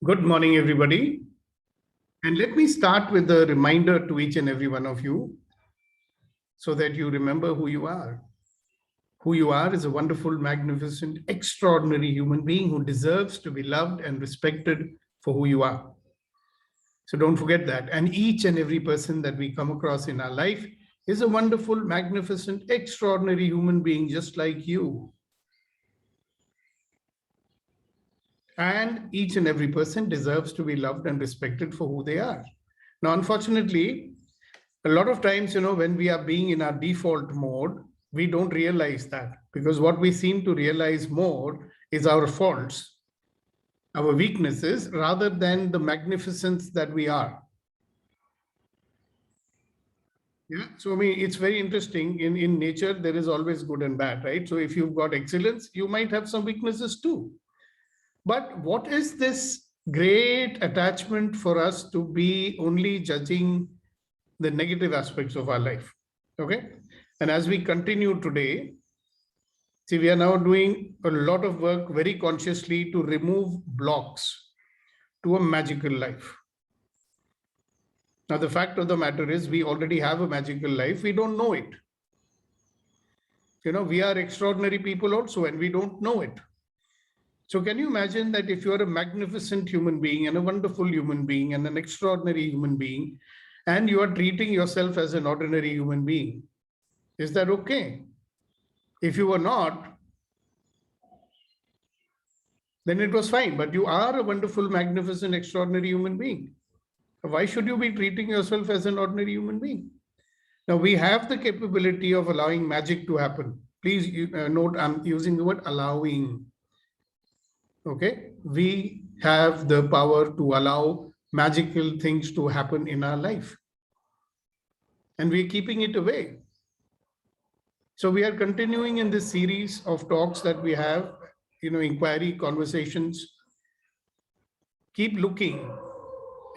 Good morning, everybody. And let me start with a reminder to each and every one of you so that you remember who you are. Who you are is a wonderful, magnificent, extraordinary human being who deserves to be loved and respected for who you are. So don't forget that. And each and every person that we come across in our life is a wonderful, magnificent, extraordinary human being just like you. And each and every person deserves to be loved and respected for who they are. Now, unfortunately, a lot of times, when we are being in our default mode, we don't realize that, because what we seem to realize more is our faults, our weaknesses, rather than the magnificence that we are. Yeah. So, I mean, it's very interesting. In nature, there is always good and bad, right? So if you've got excellence, you might have some weaknesses too. But what is this great attachment for us to be only judging the negative aspects of our life? Okay. And as we continue today, see, we are now doing a lot of work very consciously to remove blocks to a magical life. Now, the fact of the matter is, we already have a magical life. We don't know it. We are extraordinary people also, and we don't know it. So can you imagine that if you're a magnificent human being and a wonderful human being and an extraordinary human being, and you are treating yourself as an ordinary human being, is that okay? If you were not, then it was fine. But you are a wonderful, magnificent, extraordinary human being. Why should you be treating yourself as an ordinary human being? Now, we have the capability of allowing magic to happen. Please note, I'm using the word allowing. Okay, we have the power to allow magical things to happen in our life, and we're keeping it away. So we are continuing in this series of talks that we have, inquiry conversations. Keep looking.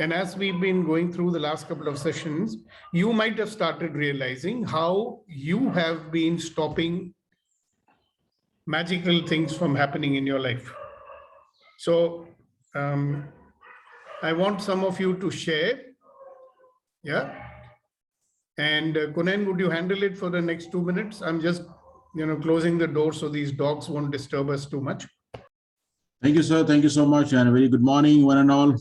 And as we've been going through the last couple of sessions, you might have started realizing how you have been stopping magical things from happening in your life. So I want some of you to share. Yeah. And Kunen, would you handle it for the next 2 minutes? I'm just, closing the door so these dogs won't disturb us too much. Thank you, sir. Thank you so much. And a very good morning, one and all.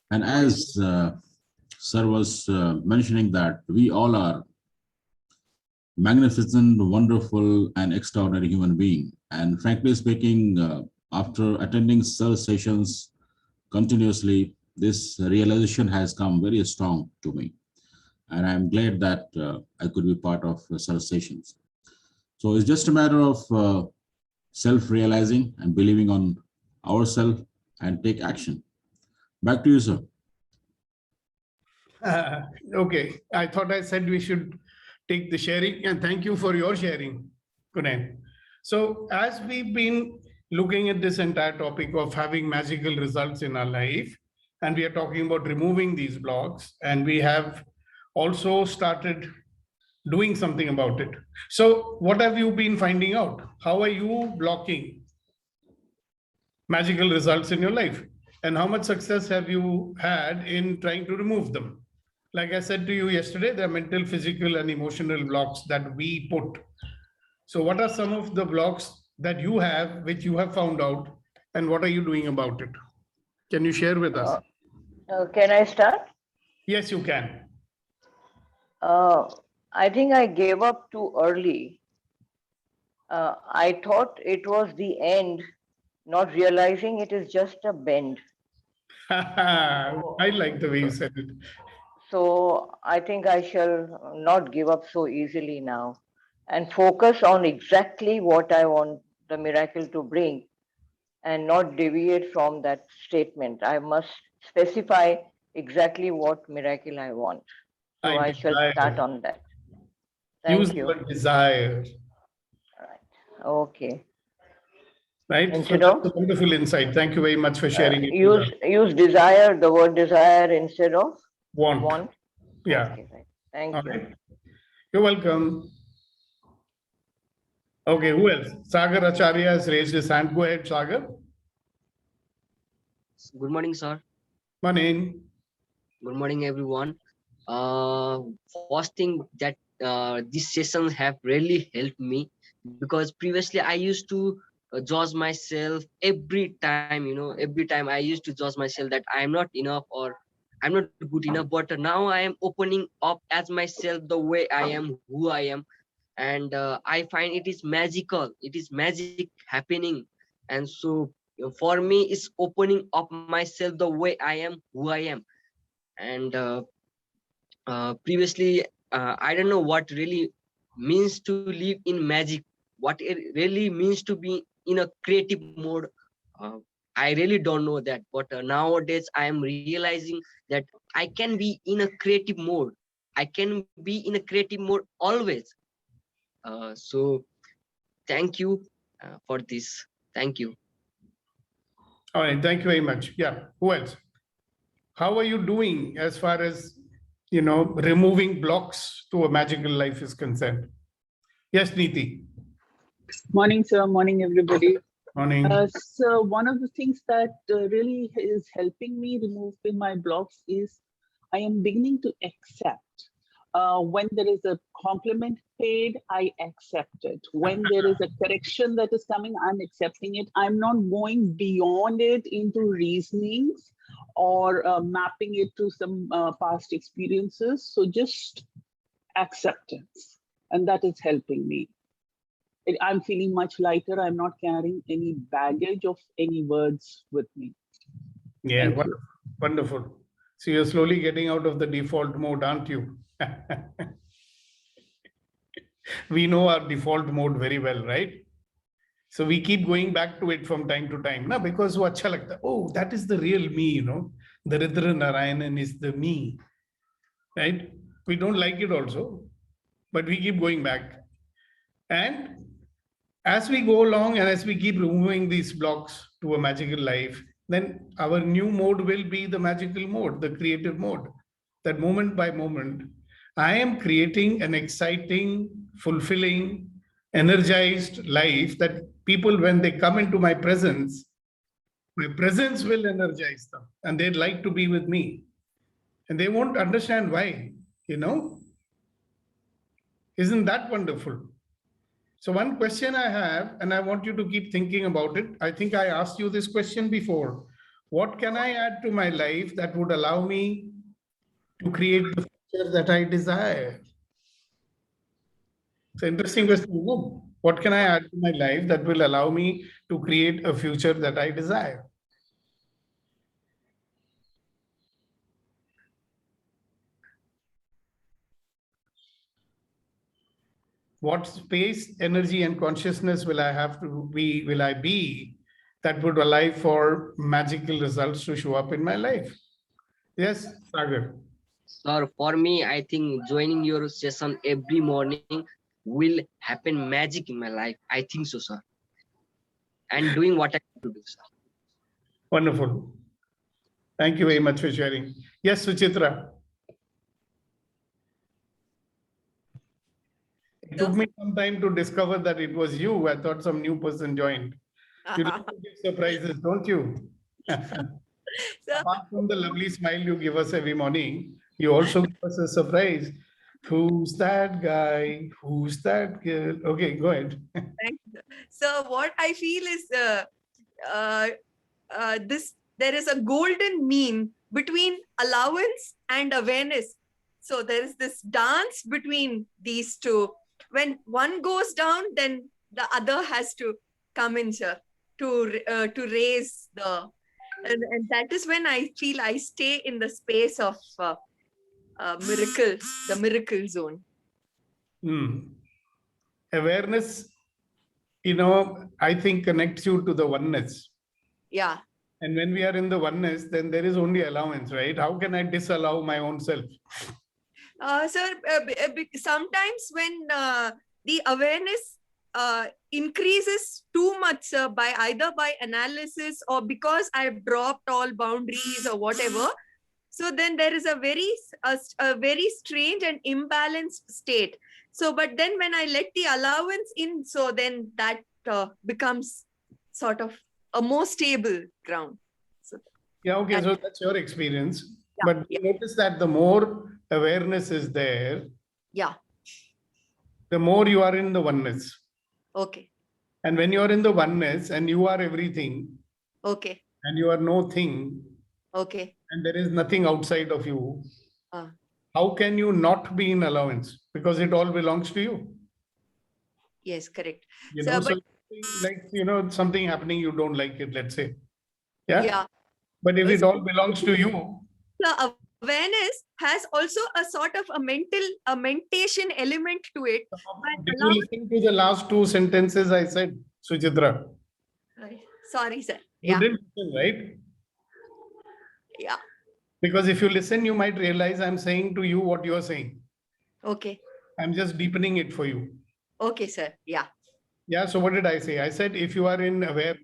And as sir was mentioning that we all are magnificent, wonderful, and extraordinary human being. And frankly speaking, after attending sir sessions continuously, this realization has come very strong to me. And I'm glad that I could be part of sir sessions. So it's just a matter of self-realizing and believing on ourselves and take action. Back to you, sir. Okay, I thought I said we should take the sharing, and thank you for your sharing, Kunen. So as we've been looking at this entire topic of having magical results in our life, and we are talking about removing these blocks, and we have also started doing something about it. So what have you been finding out? How are you blocking magical results in your life? And how much success have you had in trying to remove them? Like I said to you yesterday, there are mental, physical, and emotional blocks that we put. So what are some of the blocks that you have, which you have found out, and what are you doing about it? Can you share with us? Can I start? Yes, you can. I think I gave up too early. I thought it was the end, not realizing it is just a bend. I like the way you said it. So I think I shall not give up so easily now and focus on exactly what I want the miracle to bring and not deviate from that statement. I must specify exactly what miracle I want. So I shall start on that. Thank you. Use the desire. Right. Okay. Right. Instead So of that's a wonderful insight. Thank you very much for sharing it. use desire, the word desire instead of want. Yeah. Okay, right. Thank you. Right. You're welcome. Okay, who else? Sagar Acharya has raised his hand. Go ahead, Sagar. Good morning, sir. Morning. Good morning, everyone. First thing that this session have really helped me, because previously I used to judge myself every time. Every time I used to judge myself that I'm not enough or I'm not good enough. But now I am opening up as myself, the way I am, who I am, and I find it is magical. It is magic happening, and so for me, it's opening up myself the way I am, who I am. And previously, I don't know what really means to live in magic, what it really means to be in a creative mode. uh, I really don't know that, but nowadays I am realizing that I can be in a creative mode. I can be in a creative mode always. So thank you for this. Thank you. All right. Thank you very much. Yeah. Who else? How are you doing as far as, removing blocks to a magical life is concerned? Yes, Neeti. Morning, sir. Morning, everybody. Morning. So one of the things that really is helping me remove my blocks is I am beginning to accept. When there is a compliment paid, I accept it. When there is a correction that is coming, I'm accepting it. I'm not going beyond it into reasonings or mapping it to some past experiences. So just acceptance. And that is helping me. I'm feeling much lighter. I'm not carrying any baggage of any words with me. Yeah, Thank wonderful. Wonderful. So you're slowly getting out of the default mode, aren't you? We know our default mode very well, right? So we keep going back to it from time to time, na? Because wo acha lagta. Oh, that is the real me, Daridra Narayanan is the me, right? We don't like it also, but we keep going back. And as we go along and as we keep removing these blocks to a magical life, then our new mode will be the magical mode, the creative mode. That moment by moment, I am creating an exciting, fulfilling, energized life that people, when they come into my presence will energize them and they'd like to be with me. And they won't understand why, Isn't that wonderful? So one question I have, and I want you to keep thinking about it. I think I asked you this question before. What can I add to my life that would allow me to create the future that I desire? It's an interesting question. What can I add to my life that will allow me to create a future that I desire? What space, energy, and consciousness will I be that would allow for magical results to show up in my life? Yes, Sagar. Sir, for me, I think joining your session every morning will happen magic in my life. I think so, sir. And doing what I have to do, sir. Wonderful. Thank you very much for sharing. Yes, Suchitra. It took me some time to discover that it was you. I thought some new person joined. You like to give surprises, don't you? Apart from the lovely smile you give us every morning, you also give us a surprise. Who's that guy? Who's that girl? Okay, go ahead. So what I feel is there is a golden mean between allowance and awareness. So there is this dance between these two. When one goes down, then the other has to come in, sir, to raise the, and that is when I feel I stay in the space of miracle, the miracle zone. Awareness, I think connects you to the oneness. Yeah. And when we are in the oneness, then there is only allowance, right? How can I disallow my own self? Sir, sometimes when the awareness increases too much by either by analysis or because I've dropped all boundaries or whatever, so then there is a very strange and imbalanced state. So, but then when I let the allowance in, so then that becomes sort of a more stable ground. So. Yeah, okay, That- so that's your experience. Yeah, But you notice that the more awareness is there, yeah. the more you are in the oneness. Okay. And when you are in the oneness and you are everything Okay. and you are no thing Okay. and there is nothing outside of you, Uh, how can you not be in allowance? Because it all belongs to you. yes, correct. You So, know, but so like, you know, something happening, you don't like it, let's say. Yeah. yeah, But if it So- all belongs to you, the awareness has also a sort of a mentation element to it. did you listen to the last two sentences I said, Suchitra? Sorry, sir. You Yeah, didn't listen, right? yeah. Because if you listen, you might realize I'm saying to you what you're saying. Okay. I'm just deepening it for you. Okay, sir. Yeah, Yeah. So what did I say? I said, if you are in awareness,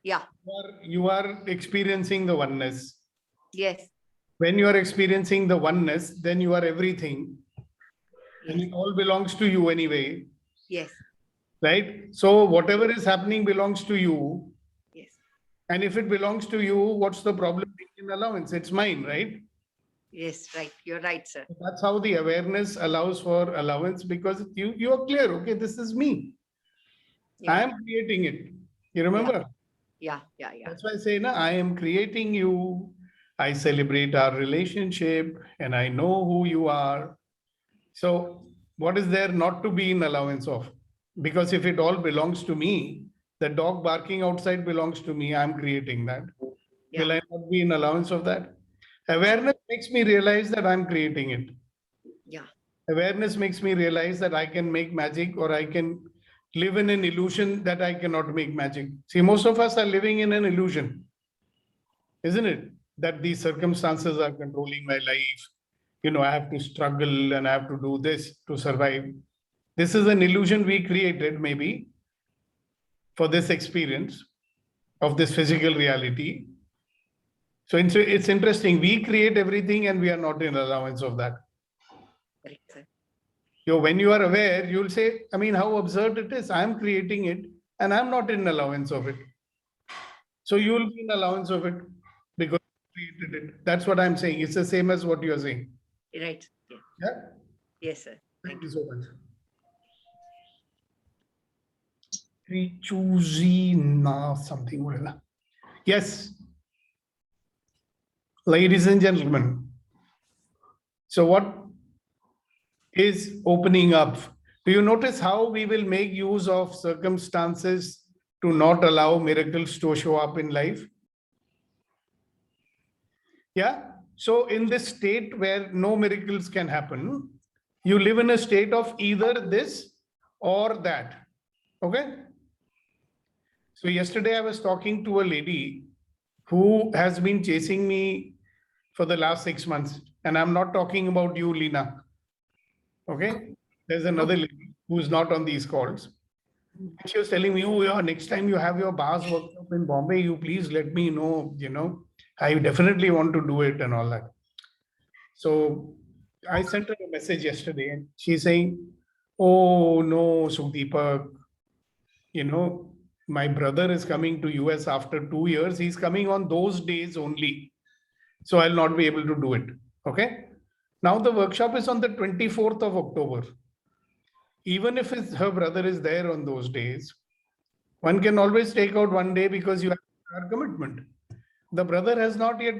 yeah. you are experiencing the oneness. Yes, When you are experiencing the oneness, then you are everything. And yes, it all belongs to you anyway, yes, right? So whatever is happening belongs to you. yes, And if it belongs to you, what's the problem being in allowance? It's mine, right? yes. Right. You're right, sir. That's how the awareness allows for allowance, because you are clear. Okay, this is me. I Yeah, am creating it. You remember? yeah, yeah, yeah. That's why I say, na, I am creating you. I celebrate our relationship and I know who you are. So what is there not to be in allowance of? Because if it all belongs to me, the dog barking outside belongs to me. I'm creating that. Yeah. Will I not be in allowance of that? Awareness makes me realize that I'm creating it. Yeah. Awareness makes me realize that I can make magic, or I can live in an illusion that I cannot make magic. See, most of us are living in an illusion, isn't it? That these circumstances are controlling my life. You know, I have to struggle and I have to do this to survive. This is an illusion we created, maybe, for this experience of this physical reality. So it's interesting. We create everything and we are not in allowance of that. Correct, sir. When you are aware, you'll say, I mean, how absurd it is. I'm creating it and I'm not in allowance of it. So you'll be in allowance of it because you created it. That's what I'm saying. It's the same as what you're saying. Right. Yeah. Yeah. Yes, sir. Thank you so much. Choosy something, whatever. Yes. Ladies and gentlemen. So what is opening up? Do you notice how we will make use of circumstances to not allow miracles to show up in life? Yeah. So in this state where no miracles can happen, you live in a state of either this or that. Okay. So yesterday I was talking to a lady who has been chasing me for the last 6 months. And I'm not talking about you, Lena. Okay. There's another lady who's not on these calls. She was telling me, oh, yeah, next time you have your bars workshop in Bombay, you please let me know, I definitely want to do it and all that. So I sent her a message yesterday and she's saying, oh, no, Sudeepak, my brother is coming to US after 2 years. He's coming on those days only. So I'll not be able to do it. Okay. Now the workshop is on the 24th of October. Even if her brother is there on those days, one can always take out one day because you have a commitment. The brother has not yet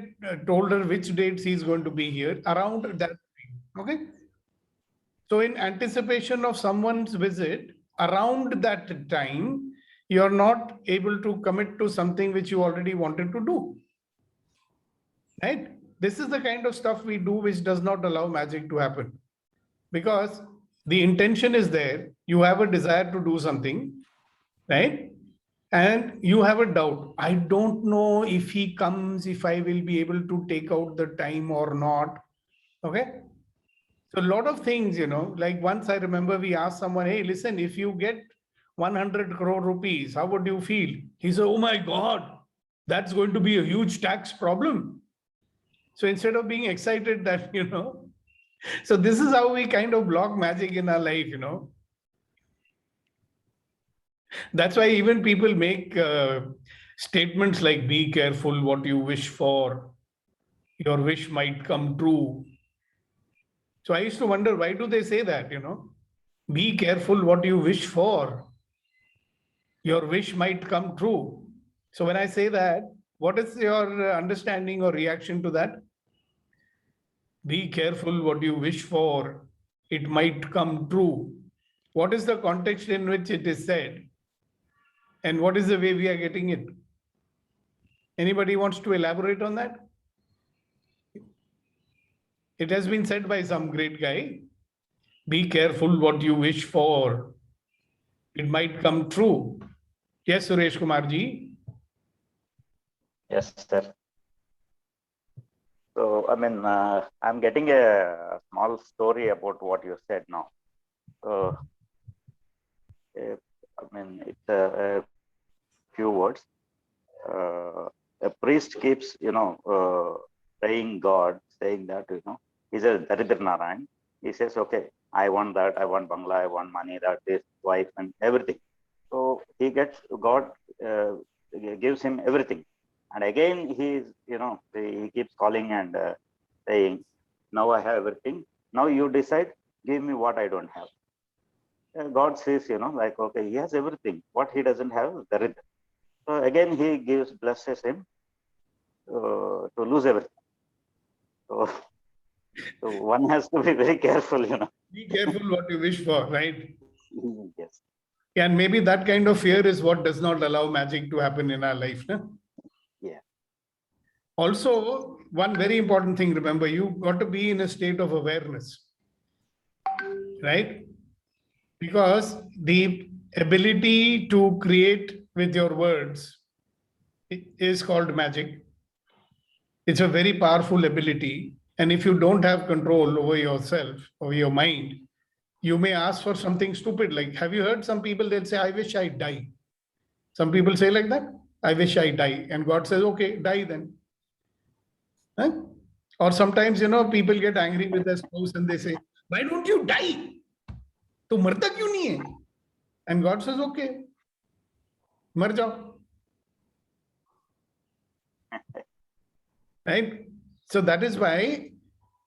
told her which dates he's going to be here around that time. Okay. So in anticipation of someone's visit around that time, you're not able to commit to something which you already wanted to do. Right? This is the kind of stuff we do which does not allow magic to happen. Because the intention is there, you have a desire to do something, right? And you have a doubt. I don't know if he comes, if I will be able to take out the time or not. Okay. So a lot of things, like once I remember we asked someone, hey, listen, if you get 100 crore rupees, how would you feel? He said, oh my God, that's going to be a huge tax problem. So instead of being excited that, so this is how we kind of block magic in our life, That's why even people make Statements like be careful what you wish for, your wish might come true. So I used to wonder, why do they say that, Be careful what you wish for, your wish might come true. So when I say that, what is your understanding or reaction to that? Be careful what you wish for, it might come true. What is the context in which it is said? And what is the way we are getting it? Anybody wants to elaborate on that? It has been said by some great guy. Be careful what you wish for, it might come true. Yes, Suresh Kumar ji. Yes, sir. So, I mean, I'm getting a small story about what you said now. So, I mean, it's a few words. A priest keeps, praying God, saying that, he's a Daridra Narayan. He says, okay, I want that, I want Bangla, I want money, that, this, wife, and everything. So he gets, God gives him everything. And again, he keeps calling and saying, now I have everything. Now you decide, give me what I don't have. God says, like, okay, he has everything. What he doesn't have, Daridra. So again, he blesses him to lose everything. So one has to be very careful, Be careful what you wish for, right? Yes. And maybe that kind of fear is what does not allow magic to happen in our life. No? Yeah. Also, one very important thing, remember, you've got to be in a state of awareness, right? Because the ability to create with your words is called magic. It's a very powerful ability. And if you don't have control over yourself, over your mind, you may ask for something stupid. Like, have you heard some people, they'll say, I wish I die. Some people say like that, I wish I die. And God says, okay, die then. Huh? Or sometimes, people get angry with their spouse and they say, why don't you die? To marta kyun nahi hai? And God says, okay, mar jao. Right? So that is why,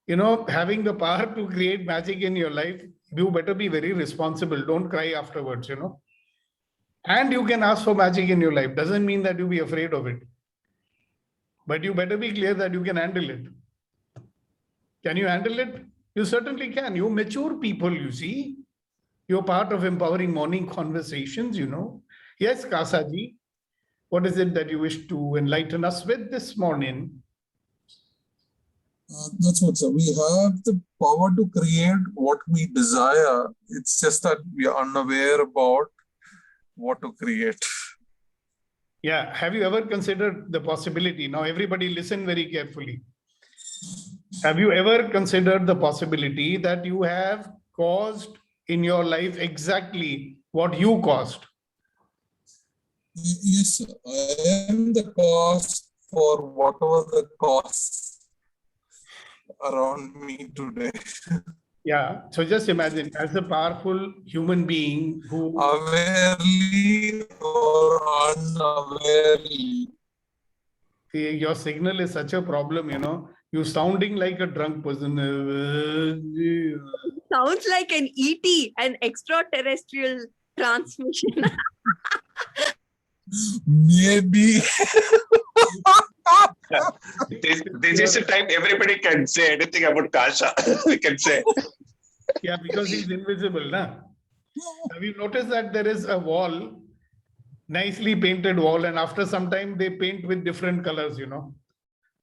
having the power to create magic in your life, you better be very responsible. Don't cry afterwards, And you can ask for magic in your life. Doesn't mean that you be afraid of it. But you better be clear that you can handle it. Can you handle it? You certainly can. You mature people, you see. You're part of empowering morning conversations, Yes, Kasaji, what is it that you wish to enlighten us with this morning? That's what, sir. We have the power to create what we desire. It's just that we are unaware about what to create. Yeah. Have you ever considered the possibility? Now, everybody listen very carefully. Have you ever considered the possibility that you have caused in your life exactly what you caused? Yes, sir. I am the cause for whatever the cause around me today. Yeah. So just imagine, as a powerful human being who... Awarely or unawarely. Your signal is such a problem, You're sounding like a drunk person. Sounds like an ET, an extraterrestrial transmission. Maybe. This is a time everybody can say anything about Kasha. We can say. Yeah, because he's invisible. Nah? Have you noticed that there is a wall, nicely painted wall, and after some time they paint with different colors,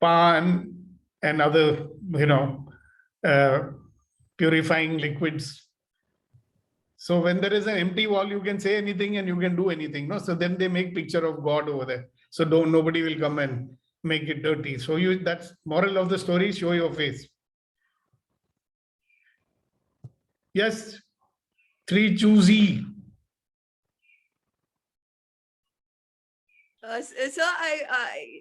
pan and other, purifying liquids. So when there is an empty wall, you can say anything and you can do anything. No? So then they make picture of God over there. So nobody will come and make it dirty. So that's moral of the story, show your face. Yes, 3 choosy. Sir,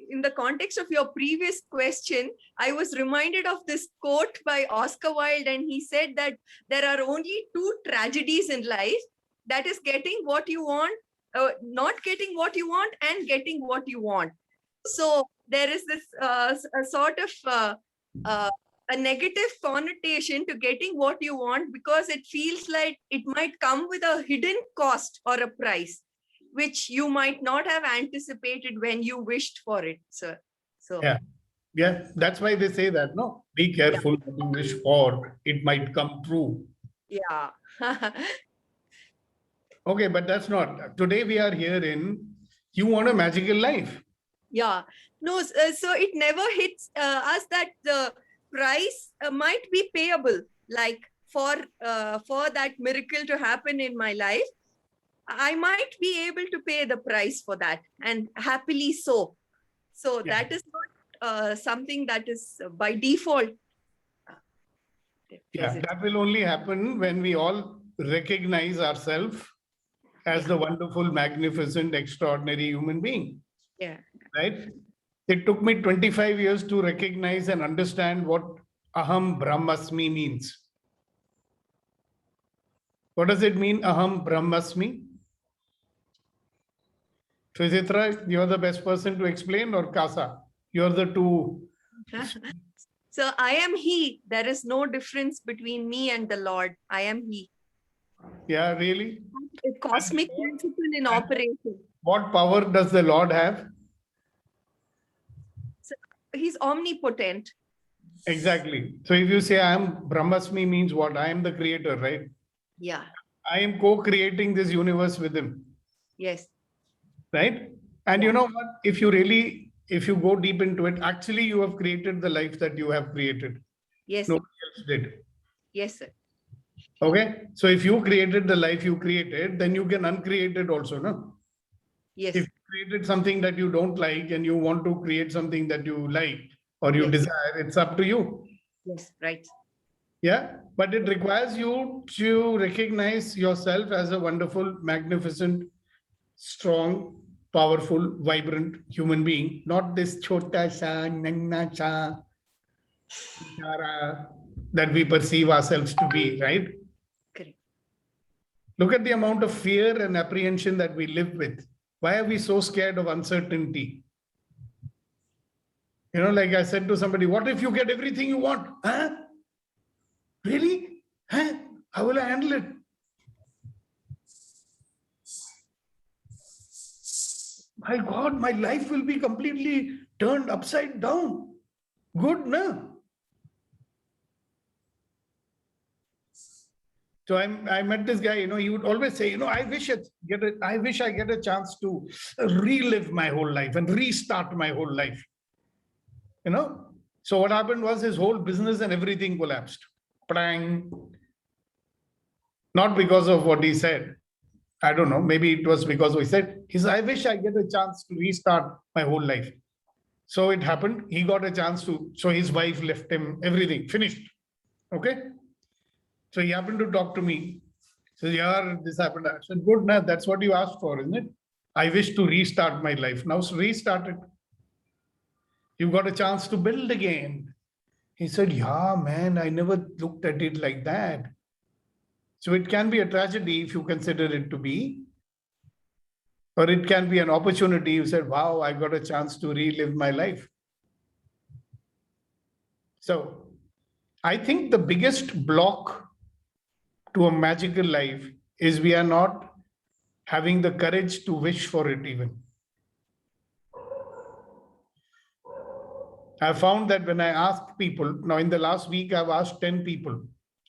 in the context of your previous question, I was reminded of this quote by Oscar Wilde, and he said that there are only 2 tragedies in life. That is getting what you want not getting what you want and getting what you want. So there is this a sort of a negative connotation to getting what you want, because it feels like it might come with a hidden cost or a price, which you might not have anticipated when you wished for it, sir. So Yeah, that's why they say that, no? Be careful what you wish for, it might come true. yeah. Okay, but that's not. Today we are here in, you want a magical life. Yeah, no, so it never hits us that the price might be payable, like for that miracle to happen in my life, I might be able to pay the price for that, and happily so. So Yeah. that is not something that is by default. Yeah, present. that will only happen when we all recognize ourselves as the wonderful, magnificent, extraordinary human being, Yeah. right? It took me 25 years to recognize and understand what Aham Brahmasmi means. What does it mean, Aham Brahmasmi? Sujitra, you're the best person to explain, or Kasa? You're the two. So I am He. There is no difference between me and the Lord. I am He. Yeah, really? A cosmic principle in operation. What power does the Lord have? He's omnipotent. Exactly. So if you say I am Brahmasmi, means what? I am the creator, right? Yeah. I am co-creating this universe with him, Yes. right? And you know what? If you go deep into it, actually you have created the life that you have created. Yes. Nobody else did. Yes, sir. Okay. So if you created the life you created, then you can uncreate it also, no? Yes. If you created something that you don't like and you want to create something that you like or you Yes. desire, it's up to you. Yes. Right. Yeah, but it requires you to recognize yourself as a wonderful, magnificent, strong, powerful, vibrant human being, not this chota sa, nanna cha, chara that we perceive ourselves to be, right? Correct. Look at the amount of fear and apprehension that we live with. Why are we so scared of uncertainty? You know, like I said to somebody, what if you get everything you want? Huh? Really? Huh? How will I handle it? My God, my life will be completely turned upside down. Good, no? So I met this guy, he would always say, I wish I get a chance to relive my whole life and restart my whole life. So what happened was his whole business and everything collapsed. Prang. Not because of what he said. I don't know. Maybe it was because he said, I wish I get a chance to restart my whole life. So it happened. He got a chance to, so his wife left him, everything finished. Okay. So he happened to talk to me. He said, yeah, this happened. I said, good, now that's what you asked for, isn't it? I wish to restart my life. Now restart it. You got a chance to build again. He said, yeah, man, I never looked at it like that. So it can be a tragedy if you consider it to be, or it can be an opportunity. You said, wow, I got a chance to relive my life. So I think the biggest block to a magical life is we are not having the courage to wish for it even. I found that when I ask people, now in the last week, I've asked 10 people,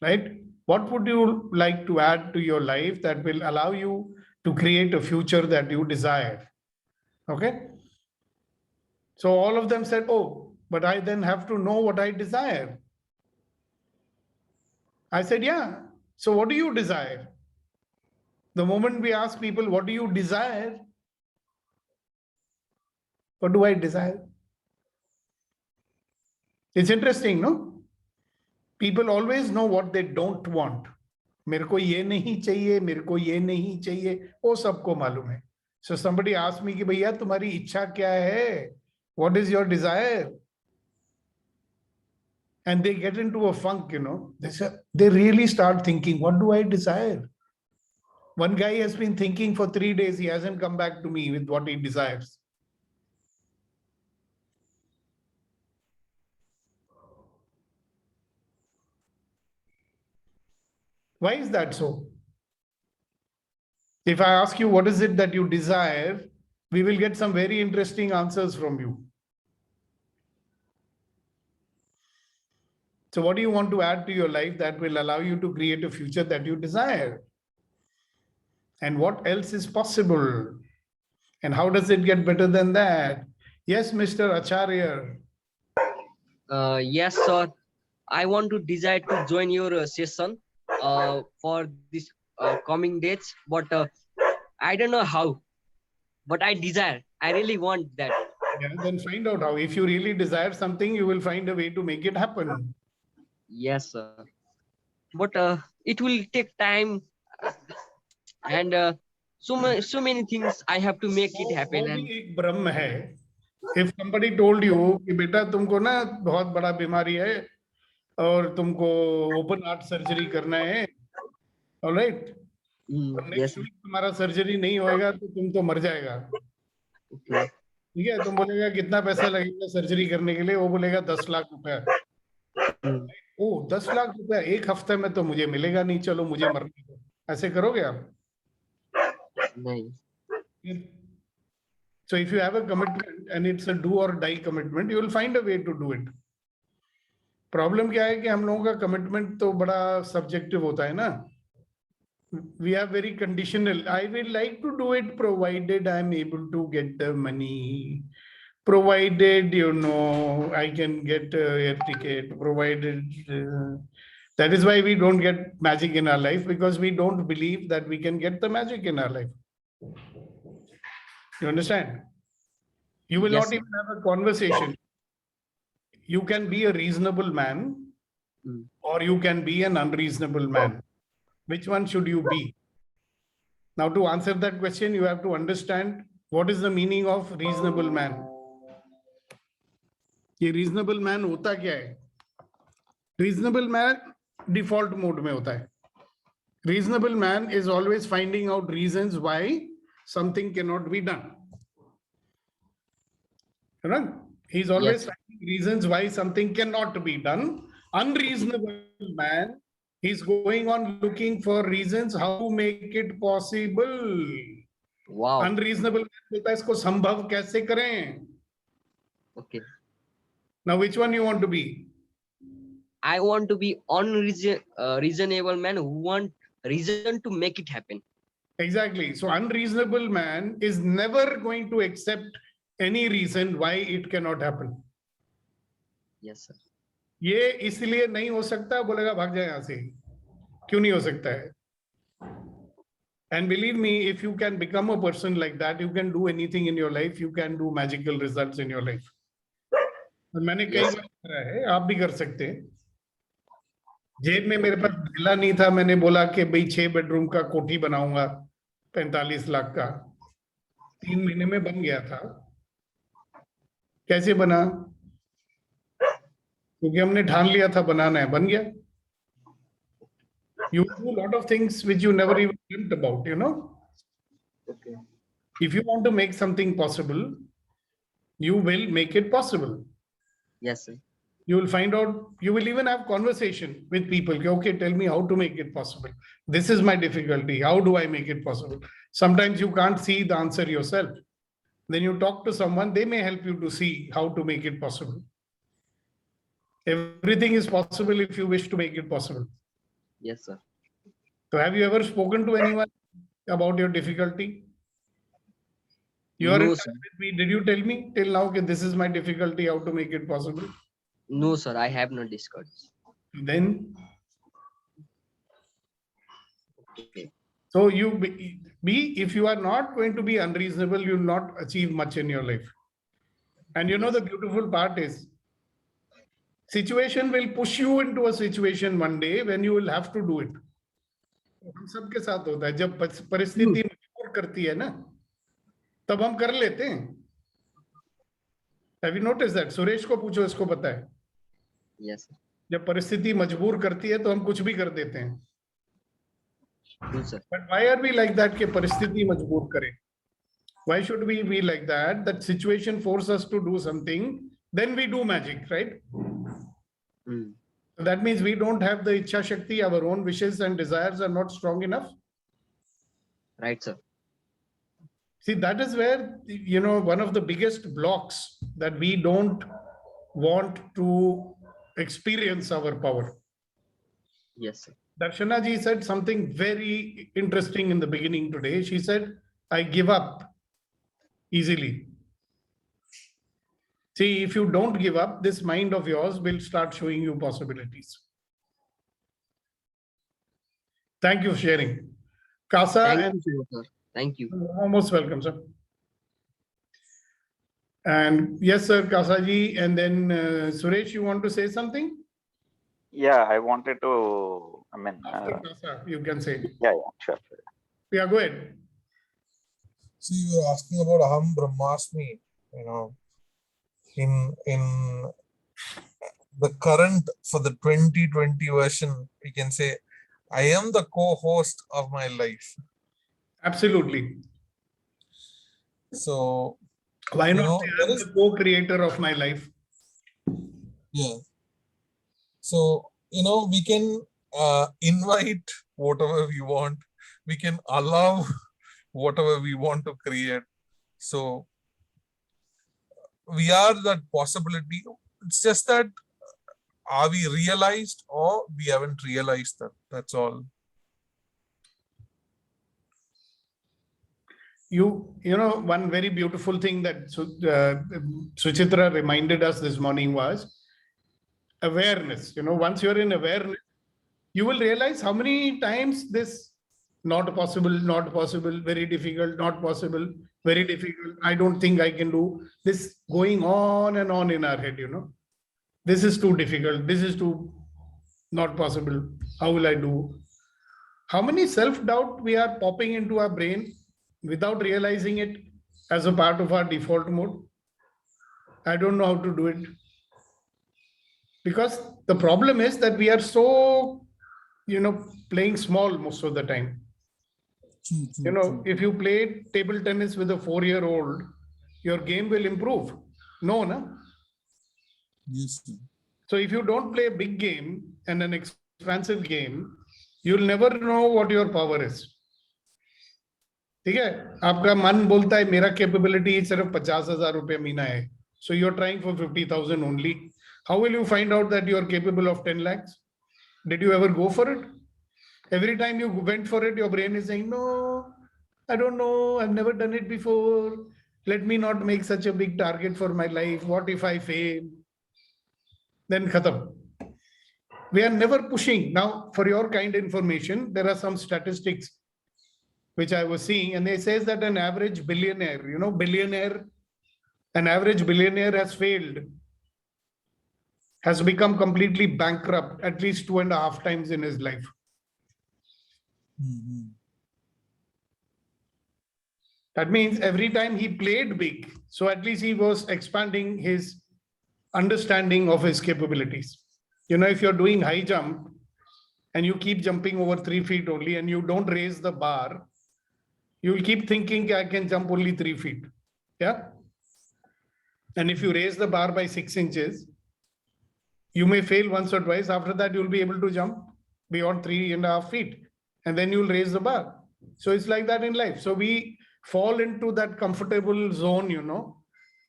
right? What would you like to add to your life that will allow you to create a future that you desire? Okay. So all of them said, oh, but I then have to know what I desire. I said, yeah. So what do you desire? The moment we ask people, what do you desire? What do I desire? It's interesting, no? People always know what they don't want. मेरे को ये नहीं चाहिए, मेरे को ये नहीं चाहिए, वो सबको मालूम है. So somebody asked me कि भैया तुम्हारी इच्छा क्या है? What is your desire? And they get into a funk, They say, they really start thinking, what do I desire? One guy has been thinking for 3 days. He hasn't come back to me with what he desires. Why is that so? If I ask you, what is it that you desire, we will get some very interesting answers from you. So what do you want to add to your life that will allow you to create a future that you desire? And what else is possible? And how does it get better than that? Yes, Mr. Acharya. Yes, sir. I want to desire to join your session for this coming dates, but I don't know how. But I desire. I really want that. Yeah, then find out how. If you really desire something, you will find a way to make it happen. Yes, sir. But it will take time, and so many things I have to make it happen. वो And भी एक ब्रह्म है. If somebody told you कि बेटा तुमको ना बहुत बड़ा बीमारी है और तुमको ओपन हार्ट सर्जरी करना है, all right? yes, next week तुम्हारा सर्जरी नहीं होएगा तो तुम तो मर जाएगा. okay. ठीक है, तुम बोलेगा कितना पैसा लगेगा सर्जरी करने के लिए, वो बोलेगा 10 लाख रुपया. ओ 10 लाख रुपया एक हफ्ते में तो मुझे मिलेगा नहीं, चलो मुझे मरने दो. ऐसे करोगे आप? नहीं. So if you have a commitment and it's a do or die commitment, you will find a way to do it. Problem क्या है कि हम लोगों का कमिटमेंट तो बड़ा सब्जेक्टिव होता है ना. We are very conditional. I will like to do it provided I am able to get the money, provided I can get a air ticket, provided that is why we don't get magic in our life, because we don't believe that we can get the magic in our life. You understand? You will Yes, not even have a conversation. You can be a reasonable man or you can be an unreasonable man. Which one should you be? Now, to answer that question, you have to understand what is the meaning of reasonable man. ये reasonable man होता क्या है? Reasonable man default mode में होता है. Reasonable man is always finding out reasons why something cannot be done. Right? He's always finding reasons why something cannot be done. Unreasonable man, he's going on looking for reasons how to make it possible. Wow. Unreasonable man बोलता है इसको संभव कैसे करें? Okay. Now, which one you want to be? I want to be unreasonable man who want reason to make it happen. Exactly. So unreasonable man is never going to accept any reason why it cannot happen. Yes, sir. ये इसलिए नहीं हो सकता, बोलेगा भाग जाए यहाँ से. क्यों नहीं हो सकता है? And believe me, if you can become a person like that, you can do anything in your life. You can do magical results in your life. मैंने कई बार करा है, आप भी कर सकते हैं. जेब में मेरे पास ढेला नहीं था, मैंने बोला कि भाई 6 बेडरूम का कोठी बनाऊंगा 45 लाख का. 3 महीने में बन गया था. कैसे बना? क्योंकि हमने ठान लिया था बनाना है, बन गया. You do a lot of things which you never even dreamt about, Okay. If you want to make something possible, you will make it possible. Yes, sir. You will find out, you will even have conversation with people. Okay, tell me how to make it possible. This is my difficulty. How do I make it possible? Sometimes you can't see the answer yourself. Then you talk to someone, they may help you to see how to make it possible. Everything is possible if you wish to make it possible. Yes, sir. So have you ever spoken to anyone about your difficulty? You are No, in touch sir. with me. Did you tell me till now that this is my difficulty, how to make it possible? No, sir. I have not discussed. Then, Okay. so you be, if you are not going to be unreasonable, you will not achieve much in your life. And the beautiful part is, situation will push you into a situation one day when you will have to do it. हम सबके साथ होता है, जब परिस्थिति मजबूर करती है ना, तब हम कर लेते हैं. Have you noticed that? Suresh को पूछो, इसको पता है. Yes, sir. जब परिस्थिति मजबूर करती है तो हम कुछ भी कर देते हैं. True, sir. But why are we like that? Ke paristhiti majboor kare. Why should we be like that? That situation forces us to do something, then we do magic, right? Mm. So that means we don't have the Ichha Shakti, our own wishes and desires are not strong enough. Right, sir. See, that is where, one of the biggest blocks that we don't want to experience our power. Yes, sir. Darshana ji said something very interesting in the beginning today. She said, I give up easily. See, if you don't give up, this mind of yours will start showing you possibilities. Thank you for sharing. Kasa Thank and you, so much, sir. Thank you. most welcome, sir. And yes, sir, Kasa ji. And then Suresh, you want to say something? Yeah, I wanted to, After Kasa, you can say. yeah, sure. Yeah, go ahead. So you were asking about Aham Brahmasmi, in the current, for the 2020 version, we can say, I am the co-host of my life. Absolutely. So, Why not say there I'm is- the co-creator of my life? yeah. So, we can invite whatever we want. We can allow whatever we want to create. So, we are that possibility. It's just that, are we realized or we haven't realized that? That's all. One very beautiful thing that Suchitra reminded us this morning was awareness. Once you're in awareness, you will realize how many times this not possible, very difficult, not possible, very difficult, I don't think I can do this, going on and on in our head, This is too difficult, this is too not possible, how will I do? How many self-doubt we are popping into our brain without realizing it as a part of our default mode? I don't know how to do it. Because the problem is that we are so, playing small most of the time. If you play table tennis with a 4-year-old, your game will improve. No, no? Yes, sir. So if you don't play a big game and an expansive game, you'll never know what your power is. ठीक है, आपका मन बोलता है मेरा capability सिर्फ 50,000 रुपए महीना है. So you're trying for 50,000 only. How will you find out that you're capable of 10 lakhs? Did you ever go for it? Every time you went for it, your brain is saying, no, I don't know, I've never done it before. Let me not make such a big target for my life. What if I fail? Then khatam. We are never pushing. Now, for your kind information, there are some statistics which I was seeing, and it says that an average billionaire, an average billionaire has failed, has become completely bankrupt at least 2.5 times in his life. Mm-hmm. That means every time he played big, so at least he was expanding his understanding of his capabilities. If you're doing high jump and you keep jumping over 3 feet only and you don't raise the bar, you will keep thinking I can jump only 3 feet. Yeah. And if you raise the bar by 6 inches, you may fail once or twice. After that, you'll be able to jump beyond 3.5 feet. And then you'll raise the bar. So it's like that in life. So we fall into that comfortable zone,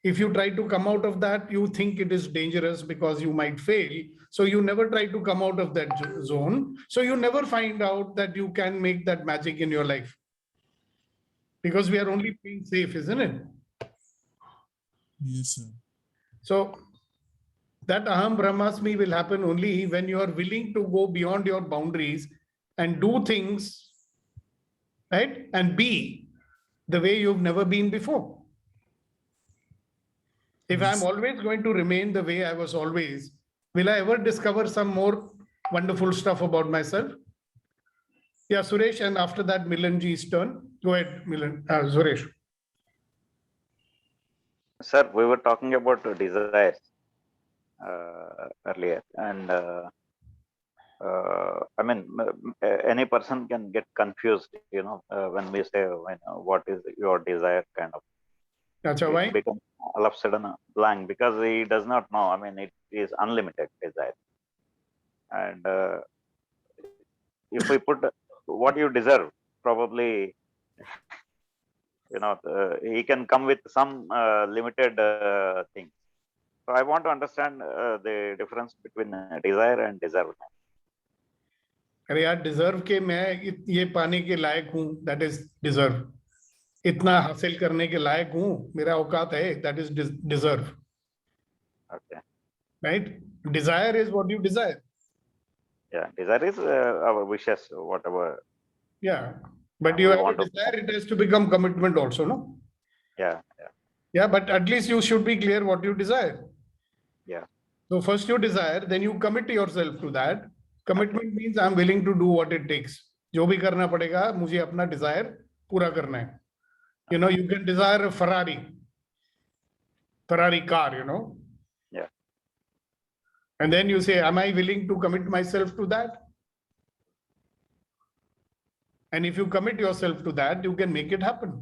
If you try to come out of that, you think it is dangerous because you might fail. So you never try to come out of that zone. So you never find out that you can make that magic in your life. Because we are only being safe, isn't it? Yes, sir. So that Aham Brahmasmi will happen only when you are willing to go beyond your boundaries and do things, right? And be the way you've never been before. If Yes. I'm always going to remain the way I was always, will I ever discover some more wonderful stuff about myself? Yeah, Suresh, and after that, Milanji's turn. Go ahead, Suresh. Sir, we were talking about desires earlier, and I mean, any person can get confused, when we say, what is your desire, kind of. Acha, It why? becomes all of a sudden a blank because he does not know. I mean, it is unlimited desire. And if we put what you deserve, probably, he can come with some limited things. So I want to understand the difference between desire and deserve. अरे यार deserve के मैं ये पाने के लायक हूँ, that is deserve. इतना हासिल करने के लायक हूँ, मेरा औकात है, that is deserve, Okay. Right? Desire is what you desire. Yeah, desire is our wishes, whatever. Yeah, but you We have want to to- desire, it has to become commitment also, no? Yeah, yeah, Yeah, but at least you should be clear what you desire. yeah. So first you desire, then you commit yourself to that. Commitment means I'm willing to do what it takes. जो भी करना पड़ेगा, मुझे अपना desire पूरा करना है. You know, you can desire a Ferrari car, you know. Yeah. And then you say, am I willing to commit myself to that? And if you commit yourself to that, you can make it happen.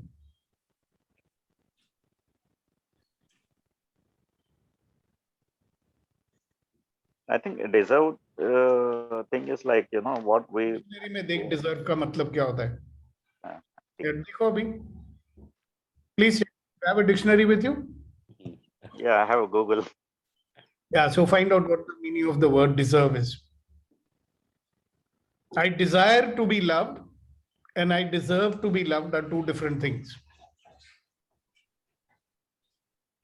I think a deserved thing is like, what we. Dictionary में देख deserve का मतलब क्या होता है? हाँ, यार देखो अभी. Please, you have a dictionary with you? Yeah, I have a Google. Yeah, so find out what the meaning of the word deserve is. I desire to be loved and I deserve to be loved are two different things.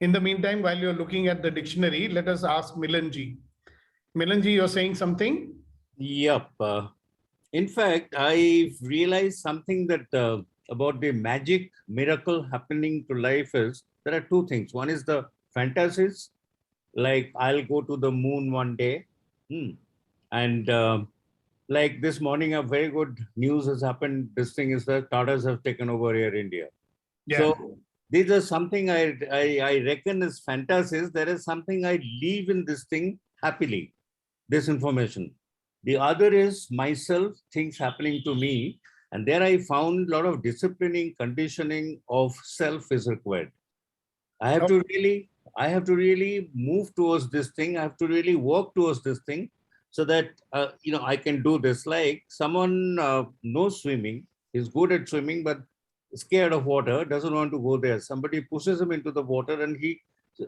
In the meantime, while you're looking at the dictionary, let us ask Milanji. Milanji, you're saying something? Yep. In fact, I realized something that about the magic miracle happening to life is there are two things. One is the fantasies, like I'll go to the moon one day. And like this morning, a very good news has happened. This thing is that Tatas have taken over Air India. Yeah. So these are something I reckon is fantasies. There is something I live in this thing happily, this information. The other is myself, things happening to me. And there I found a lot of disciplining, conditioning of self is required. I have to really move towards this thing. I have to really work towards this thing so that, I can do this. Like someone knows swimming, is good at swimming, but scared of water, doesn't want to go there. Somebody pushes him into the water and he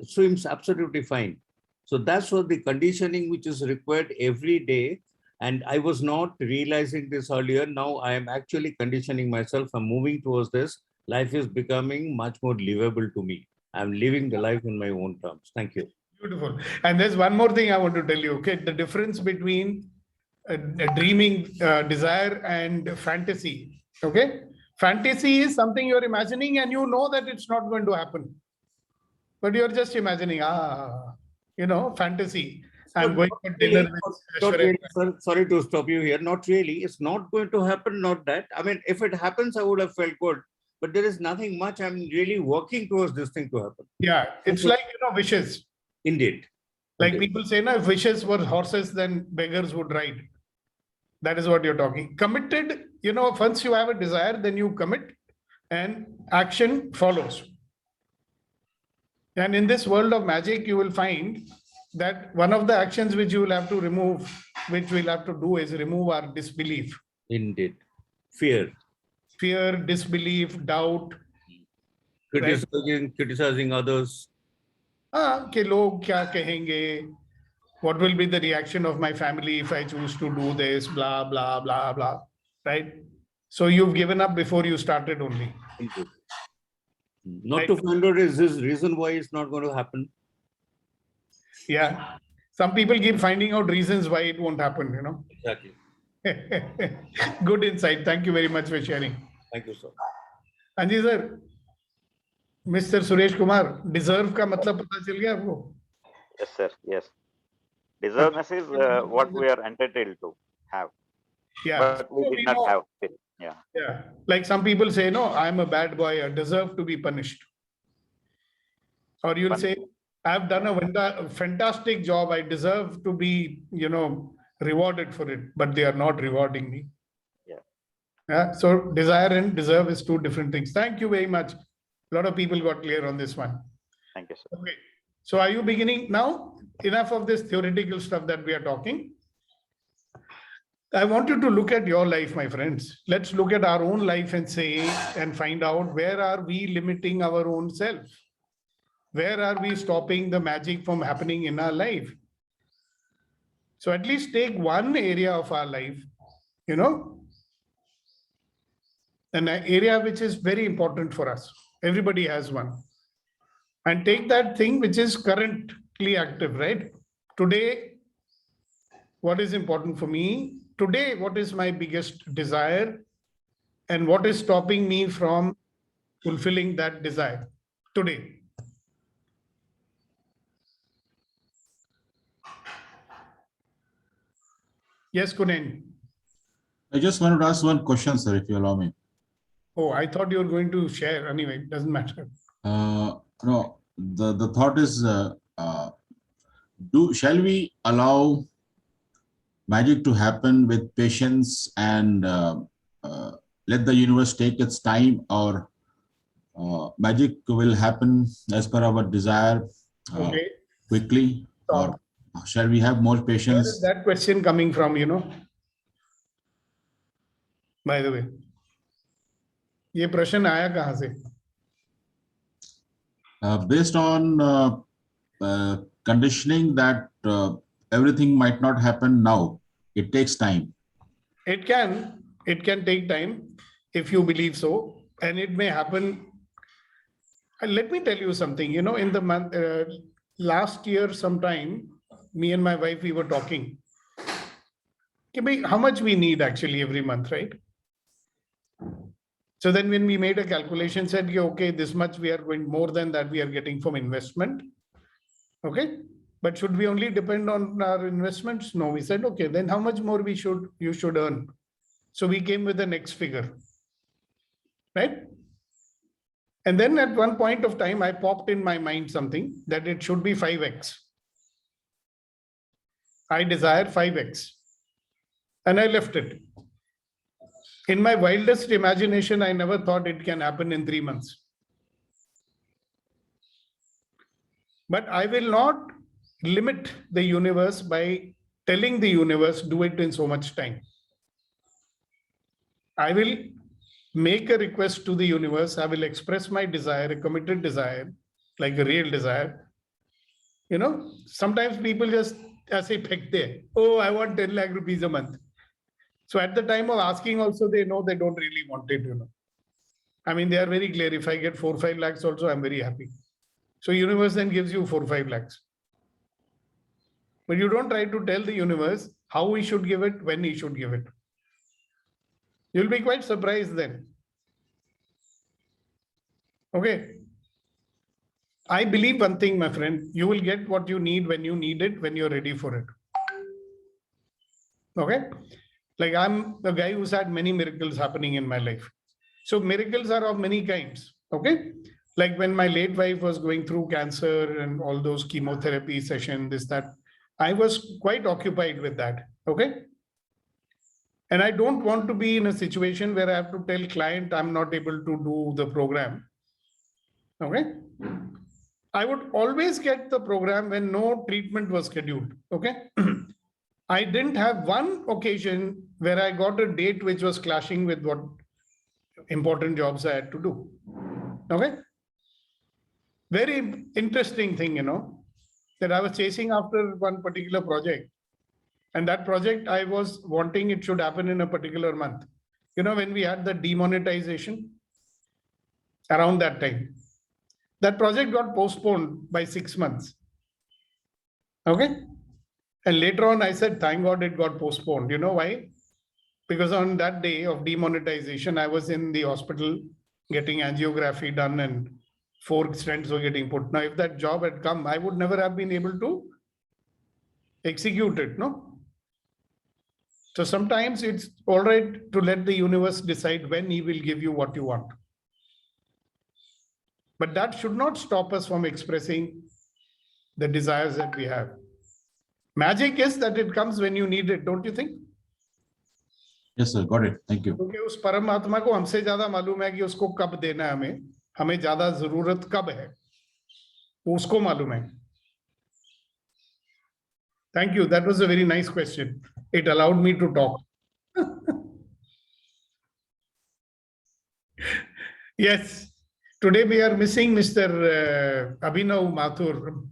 swims absolutely fine. So that's what the conditioning which is required every day. And I was not realizing this earlier. Now I am actually conditioning myself. I'm moving towards this. Life is becoming much more livable to me. I'm living the life in my own terms. Thank you. Beautiful. And there's one more thing I want to tell you. Okay, the difference between dreaming, desire, and fantasy. Okay, fantasy is something you're imagining and you know that it's not going to happen, but you're just imagining. Fantasy. I'm going for dinner with Not Aishwarya. really, sir. Sorry to stop you here. Not really. It's not going to happen. Not that. I mean, if it happens, I would have felt good. But there is nothing much. I'm really working towards this thing to happen. Yeah, it's like wishes. Indeed. Like Indeed. people say, if wishes were horses, then beggars would ride. That is what you're talking. Committed, once you have a desire, then you commit and action follows. And in this world of magic, you will find that one of the actions which you will have to remove, which we'll have to do is remove our disbelief. Indeed. Fear. Fear, disbelief, doubt. Criticizing others. कि लोग क्या कहेंगे? What will be the reaction of my family if I choose to do this? Blah, blah, blah, blah. Right? So you've given up before you started only. Indeed. Not to find out is this reason why it's not going to happen. Yeah. Some people keep finding out reasons why it won't happen, Exactly. Good insight. Thank you very much for sharing. Thank you, sir. Anji sir, Mr. Suresh Kumar, deserve का मतलब पता चल गया आपको? Yes, sir. Yes. Deservedness is what we are entitled to have. Yeah. But we did not have still. Yeah. Yeah. Like some people say, no, I'm a bad boy. I deserve to be punished. Or you'll say, I've done a fantastic job. I deserve to be, rewarded for it, but they are not rewarding me. Yeah. So desire and deserve is two different things. Thank you very much. A lot of people got clear on this one. Thank you, sir. Okay. So are you beginning now? Enough of this theoretical stuff that we are talking. I want you to look at your life, my friends. Let's look at our own life and say, and find out where are we limiting our own self? Where are we stopping the magic from happening in our life? So at least take one area of our life, you know, an area which is very important for us. Everybody has one. And take that thing which is currently active, right? Today, what is important for me? Today, what is my biggest desire? And what is stopping me from fulfilling that desire today? Yes, Kunen. I just wanted to ask one question, sir, if you allow me. Oh, I thought you were going to share. Anyway, doesn't matter. No, the thought is, shall we allow magic to happen with patience and let the universe take its time, or magic will happen as per our desire Okay. quickly, or shall we have more Where patience? is that question coming from, you know? By the way, ये प्रश्न आया कहाँ से? Based on conditioning that everything might not happen now. It takes time. It can take time if you believe so, and it may happen. Let me tell you something, you know, in the month, last year sometime, me and my wife, we were talking. How much we need actually every month, right? So then when we made a calculation, said, okay, this much we are going, more than that we are getting from investment. Okay. But should we only depend on our investments? No, we said, okay, then how much more you should earn? So we came with the next figure, right? And then at one point of time, I popped in my mind something that it should be 5x. I desire 5x. And I left it. In my wildest imagination, I never thought it can happen in 3 months. But I will not limit the universe by telling the universe, do it in so much time. I will make a request to the universe. I will express my desire, a committed desire, like a real desire. You know, sometimes people just say, oh, I want 10 lakh rupees a month. So at the time of asking also, they know they don't really want it, you know. I mean, they are very clear. If I get 4 or 5 lakhs also, I'm very happy. So universe then gives you 4 or 5 lakhs. But you don't try to tell the universe how he should give it, when he should give it. You'll be quite surprised then. Okay. I believe one thing, my friend, you will get what you need when you need it, when you're ready for it. Okay. Like I'm a guy who's had many miracles happening in my life. So miracles are of many kinds. Okay. Like when my late wife was going through cancer and all those chemotherapy sessions, this, that, I was quite occupied with that. Okay. And I don't want to be in a situation where I have to tell client I'm not able to do the program. Okay. I would always get the program when no treatment was scheduled. Okay. I didn't have one occasion where I got a date which was clashing with what important jobs I had to do. Okay. Very interesting thing, you know, that I was chasing after one particular project. And that project I was wanting it should happen in a particular month. You know, when we had the demonetization around that time, that project got postponed by 6 months. Okay. And later on, I said, thank God it got postponed. You know why? Because on that day of demonetization, I was in the hospital getting angiography done and 4 stents were getting put. Now, if that job had come, I would never have been able to execute it, no? So sometimes it's all right to let the universe decide when he will give you what you want. But that should not stop us from expressing the desires that we have. Magic is that it comes when you need it, don't you think? Yes, sir. Got it. Thank you. क्योंकि उस परमात्मा को हमसे ज्यादा मालूम है कि उसको कब देना है, हमें ज्यादा जरूरत कब है, उसको मालूम है. Thank you. That was a very nice question. It allowed me to talk. Yes. Today we are missing Mr. Abhinav Mathur.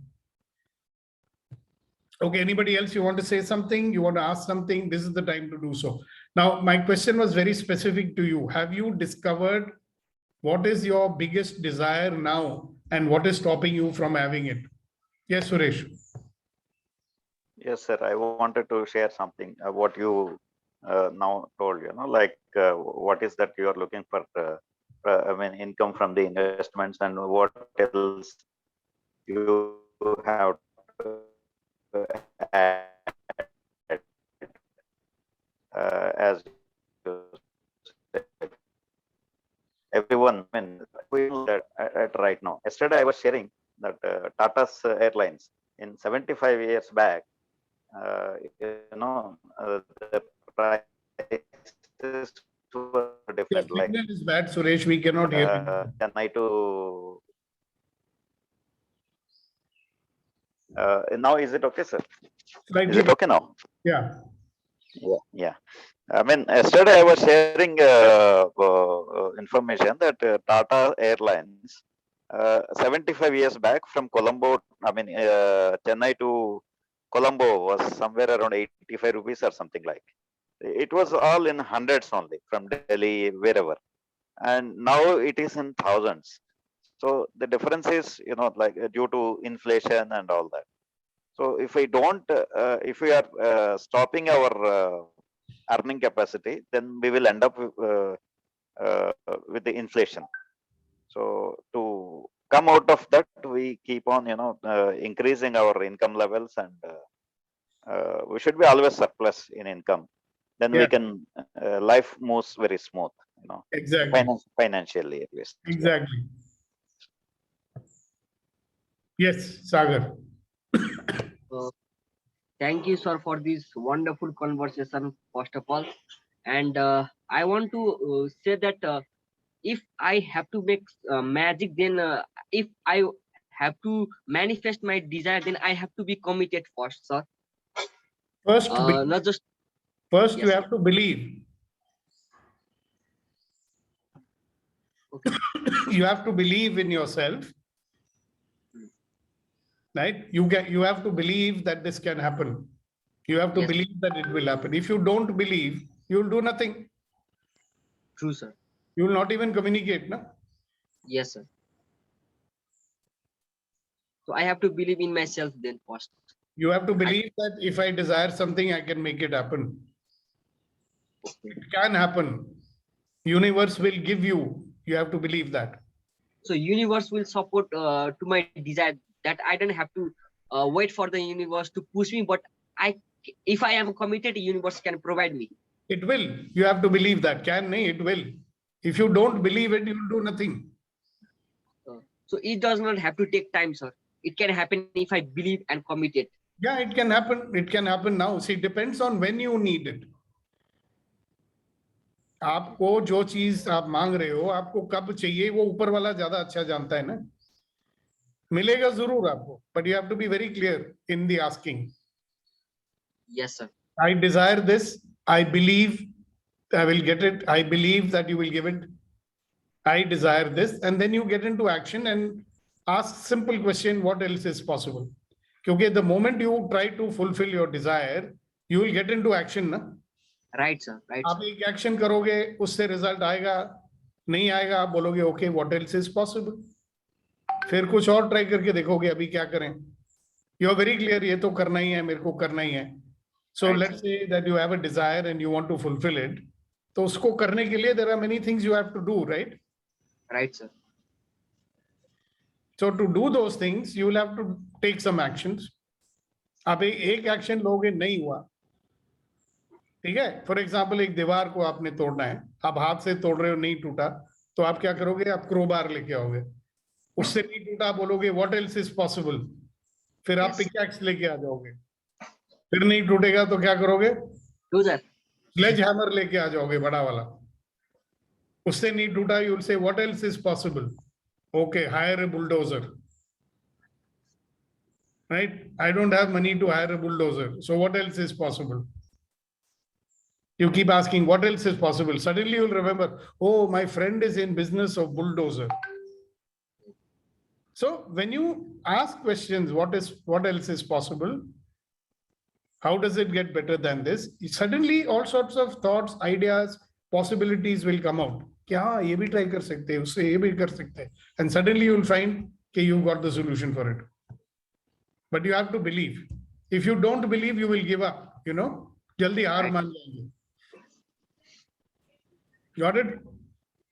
Okay, anybody else you want to say something? You want to ask something? This is the time to do so. Now, my question was very specific to you. Have you discovered what is your biggest desire now and what is stopping you from having it? Yes, Suresh. Yes, sir. I wanted to share something what you now told, like what is that you are looking for, I mean, income from the investments, and what else you have to add, as you said. Everyone, I mean, we know that at right now. Yesterday, I was sharing that Tata's Airlines in 75 years back, the prices were different. Your Like signal is bad, Suresh. We cannot hear you. Chennai to now, is it okay, sir? Is it okay now? Yeah. Yeah. I mean, yesterday I was sharing information that Tata Airlines 75 years back from Colombo, I mean, Chennai to Colombo was somewhere around 85 rupees or something like. It was all in hundreds only from Delhi, wherever. And now it is in thousands. So the difference is, like due to inflation and all that. So if we don't, if we are stopping our earning capacity, then we will end up with the inflation. So to come out of that, we keep on, increasing our income levels, and we should be always surplus in income. Then we can, life moves very smooth, Exactly. Financially at least. Exactly. Yes, Sagar. Thank you, sir, for this wonderful conversation, first of all. And I want to say that if I have to make magic, then if I have to manifest my desire, then I have to be committed first, sir. First, Not just first you yes, have to believe. okay. You have to believe in yourself. Right? You have to believe that this can happen. You have to Yes. believe that it will happen. If you don't believe, you will do nothing. True, sir. You will not even communicate, no? Yes, sir. So I have to believe in myself then first. You have to believe that if I desire something, I can make it happen. It can happen. Universe will give you. You have to believe that. So universe will support to my desire, that I don't have to wait for the universe to push me, but if I am committed, universe can provide me. It will. You have to believe that. Can nahi, it will. If you don't believe it, you will do nothing. So it does not have to take time, sir. It can happen if I believe and commit it. Yeah, it can happen. It can happen now. See, it depends on when you need it. आपको जो चीज आप मांग रहे हो, आपको कब चाहिए, वो ऊपर वाला ज्यादा अच्छा जानता है ना. मिलेगा जरूर आपको, but you have to be very clear in the asking. Yes, sir. I desire this. I believe I will get it. I believe that you will give it. I desire this, and then you get into action and ask simple question: what else is possible? Because the moment you try to fulfill your desire, you will get into action, na? Right, sir. Right. आप एक action करोगे, उससे result आएगा, नहीं आएगा, आप बोलोगे okay what else is possible, फिर कुछ और ट्राई करके देखोगे अभी क्या करें. यू आर वेरी क्लियर, ये तो करना ही है, मेरे को करना ही है. So let's say that you have a desire and you want to fulfil it, तो उसको करने के लिए there are many things you have to do, right? Right, sir. So to do those things, you will have to take some actions. आप एक action लोगे, नहीं हुआ, ठीक है. फॉर एग्जाम्पल, एक दीवार को आपने तोड़ना है, आप हाथ से तोड़ रहे हो, नहीं टूटा, तो आप क्या करोगे? आप क्रोबार लेके आओगे. उससे नहीं टूटा, बोलोगे व्हाट एल्स इज पॉसिबल, फिर आप पिकैक्स लेके आ जाओगे. फिर नहीं टूटेगा तो क्या करोगे? No, sir. स्लेज हैमर लेके आ जाओगे बड़ा वाला. उससे नहीं टूटा, you will say what else is possible? Okay, higher a bulldozer. Right? I don't have money to hire a bulldozer. So what else is possible? You keep asking what else is possible. Suddenly you'll remember, oh, my friend is in business of bulldozer. So when you ask questions, what else is possible? How does it get better than this? Suddenly all sorts of thoughts, ideas, possibilities will come out. क्या ये भी try कर सकते हैं, उससे ये भी कर सकते हैं. And suddenly you'll find कि you got the solution for it. But you have to believe. If you don't believe, you will give up. You know, jaldi haar maan jayenge. Got it?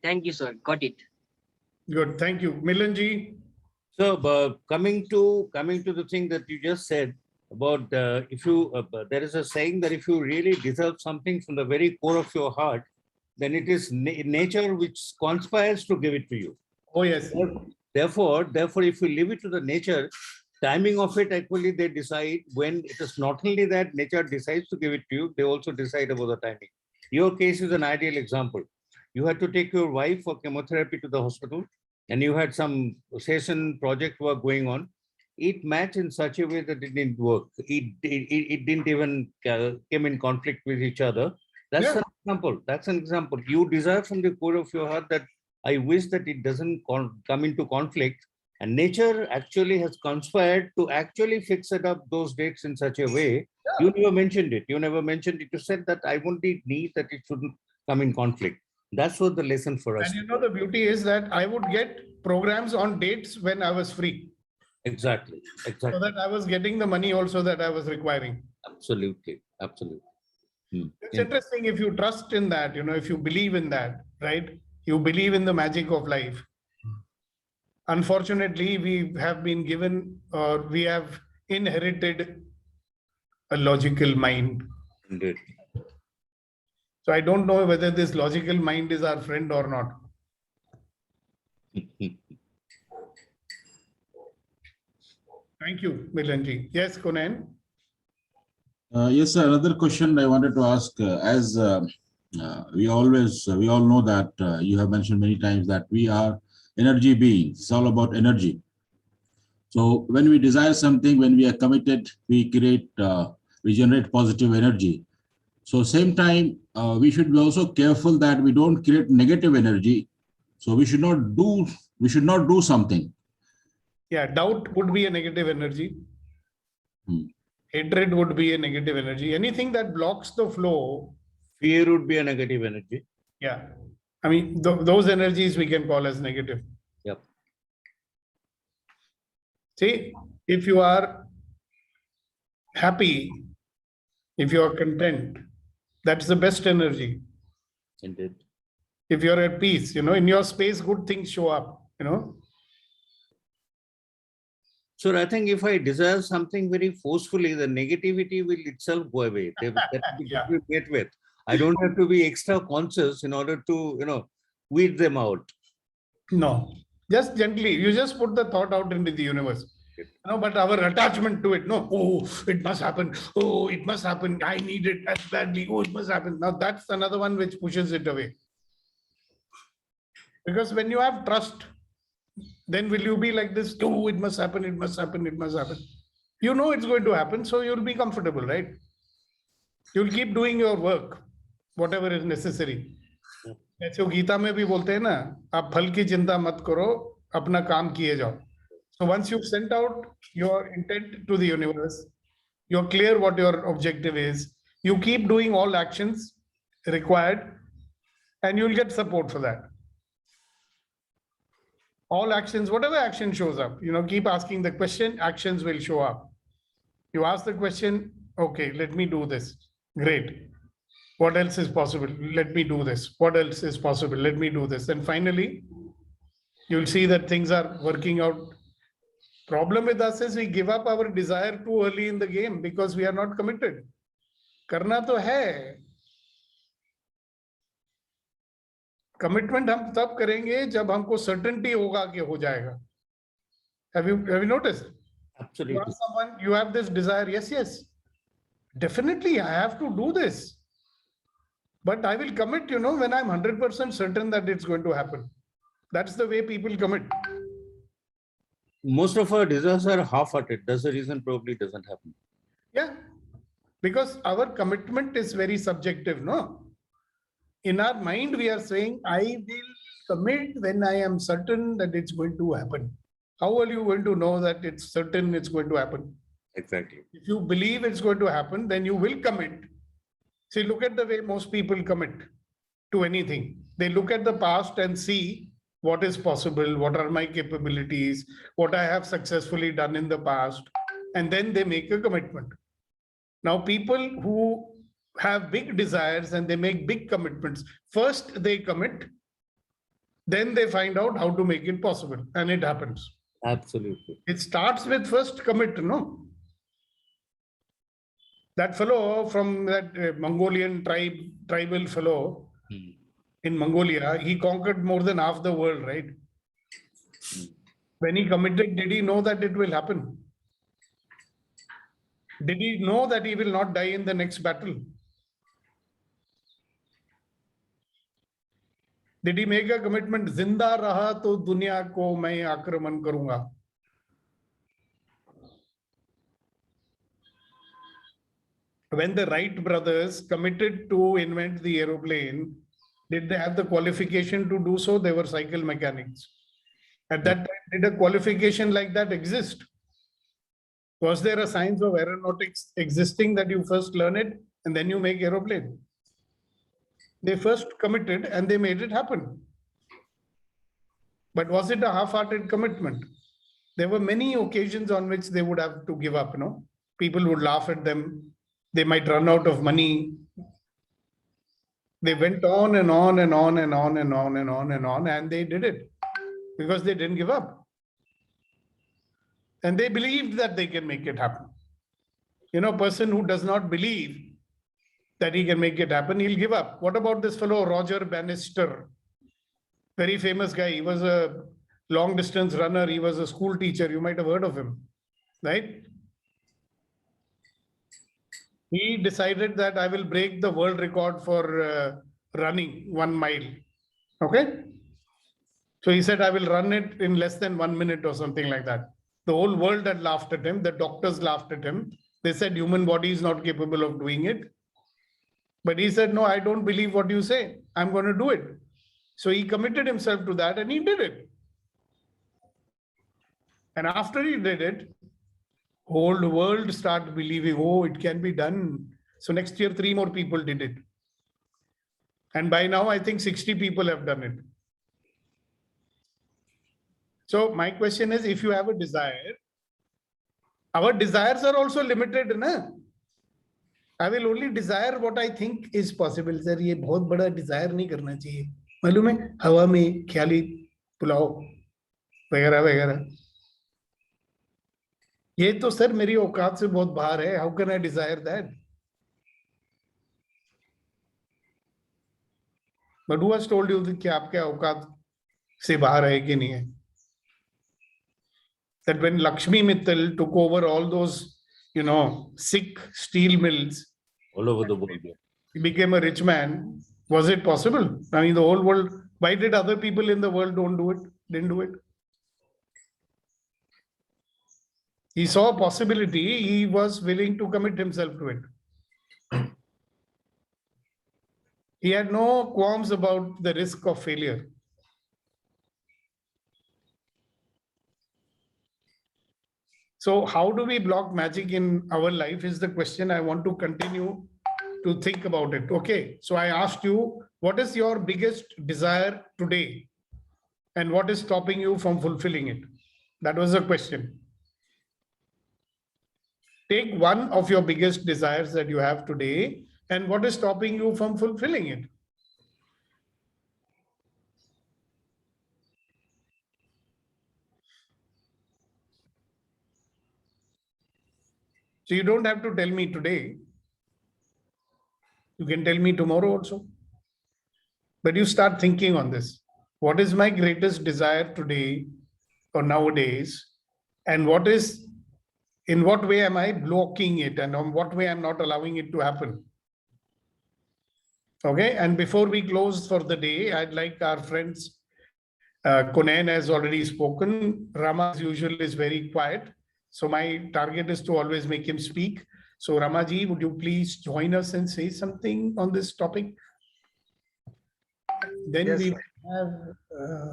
Thank you, sir. Got it. Good. Thank you, Milan ji. So coming to the thing that you just said about if you there is a saying that if you really deserve something from the very core of your heart, then it is nature which conspires to give it to you. Oh yes. Therefore, if you leave it to the nature, timing of it, actually they decide when it is not only that nature decides to give it to you, they also decide about the timing. Your case is an ideal example. You had to take your wife for chemotherapy to the hospital and you had some session project work going on. It matched in such a way that it didn't work. It didn't even came in conflict with each other. That's an example. That's an example. You desire from the core of your heart that I wish that it doesn't come into conflict. And nature actually has conspired to actually fix it up those dates in such a way. You never mentioned it. You never mentioned it. You said that I only need that it shouldn't come in conflict. That's what the lesson for us. And you know, the beauty is that I would get programs on dates when I was free. Exactly. So that I was getting the money also that I was requiring. Absolutely. Absolutely. It's interesting if you trust in that, you know, if you believe in that, right? You believe in the magic of life. Unfortunately, we have been given or we have inherited a logical mind. Indeed. So I don't know whether this logical mind is our friend or not. Thank you, Milanji. Yes, Kunan. Yes, sir. Another question I wanted to ask, as we all know that you have mentioned many times that we are energy beings. It's all about energy. So when we desire something, when we are committed, we generate positive energy. So same time, we should be also careful that we don't create negative energy. So we should not do something. Yeah, doubt would be a negative energy. Hatred would be a negative energy. Anything that blocks the flow. Fear would be a negative energy. Yeah. I mean, those energies we can call as negative. Yep. See, if you are happy, if you are content, that's the best energy. Indeed. If you're at peace, you know, in your space, good things show up, you know. So I think if I desire something very forcefully, the negativity will itself go away. That will be met with. I don't have to be extra conscious in order to, you know, weed them out. No, just gently. You just put the thought out into the universe. You know, but our attachment to it, no, oh, it must happen. Oh, it must happen. I need it as badly. Oh, it must happen. Now that's another one which pushes it away. Because when you have trust, then will you be like this? Oh, it must happen. It must happen. It must happen. You know it's going to happen, so you'll be comfortable, right? You'll keep doing your work, whatever is necessary. ऐसे गीता में भी बोलते हैं ना, आप फल की चिंता मत करो, अपना काम किए जाओ. So once you've sent out your intent to the universe, you're clear what your objective is, you keep doing all actions required and you'll get support for that. All actions, whatever action shows up, you know, keep asking the question, actions will show up. You ask the question, okay, let me do this. Great. What else is possible? Let me do this. What else is possible? Let me do this. And finally, you'll see that things are working out. Problem with us is we give up our desire too early in the game because we are not committed. Karna to hai. Commitment हम तब करेंगे जब हमको certainty होगा कि हो जाएगा. Have you noticed? Absolutely. You are someone, you have this desire. Yes, yes. Definitely, I have to do this. But I will commit, when I'm 100% certain that it's going to happen. That's the way people commit. Most of our desires are half-hearted. That's the reason probably doesn't happen. Yeah, because our commitment is very subjective, no? In our mind, we are saying, I will commit when I am certain that it's going to happen. How are you going to know that it's certain it's going to happen? Exactly. If you believe it's going to happen, then you will commit. See, look at the way most people commit to anything. They look at the past and see what is possible, what are my capabilities, what I have successfully done in the past, and then they make a commitment. Now, people who have big desires and they make big commitments, first they commit, then they find out how to make it possible, and it happens. Absolutely. It starts with first commit, no? That fellow from that Mongolian tribal fellow in Mongolia, he conquered more than half the world, right? When he committed, did he know that it will happen? Did he know that he will not die in the next battle? Did he make a commitment? Zinda raha to dunya ko main akraman karunga. When the Wright brothers committed to invent the aeroplane, did they have the qualification to do so? They were cycle mechanics. At that time, did a qualification like that exist? Was there a science of aeronautics existing that you first learn it and then you make aeroplane? They first committed and they made it happen. But was it a half-hearted commitment? There were many occasions on which they would have to give up, no? People would laugh at them. They might run out of money. They went on and on and on and on and on and on and on, and they did it because they didn't give up. And they believed that they can make it happen. A person who does not believe that he can make it happen, he'll give up. What about this fellow, Roger Bannister? Very famous guy. He was a long distance runner. He was a school teacher. You might have heard of him, right? He decided that I will break the world record for running 1 mile. Okay. So he said, I will run it in less than 1 minute or something like that. The whole world had laughed at him. The doctors laughed at him. They said, human body is not capable of doing it. But he said, no, I don't believe what you say. I'm going to do it. So he committed himself to that and he did it. And after he did it, whole world started believing, oh, it can be done. So next year, 3 more people did it. And by now, I think 60 people have done it. So my question is, if you have a desire, our desires are also limited, na? I will only desire what I think is possible. Sir, ये बहुत बड़ा desire नहीं करना चाहिए. मालूम है, हवा में ख्याली पुलाव वगैरह वगैरह. ये तो सर मेरी औकात से बहुत बाहर है. How can I desire that? But who has told you कि आपके औकात से बाहर है कि नहीं है? That when Lakshmi Mittal took over all those, sick steel mills all over the world, he became a rich man. Was it possible? I mean, the whole world. Why did other people in the world didn't do it? He saw a possibility. He was willing to commit himself to it. He had no qualms about the risk of failure. So how do we block magic in our life is the question I want to continue to think about it. Okay, so I asked you, what is your biggest desire today? And what is stopping you from fulfilling it? That was the question. Take one of your biggest desires that you have today, and what is stopping you from fulfilling it? So you don't have to tell me today. You can tell me tomorrow also. But you start thinking on this. What is my greatest desire today or nowadays? And what is in what way am I blocking it and on what way I'm not allowing it to happen. Okay, and before we close for the day, I'd like our friends, Kunen has already spoken. Rama, as usual, is very quiet. So my target is to always make him speak. So Ramaji, would you please join us and say something on this topic? Then Yes, we sir. have,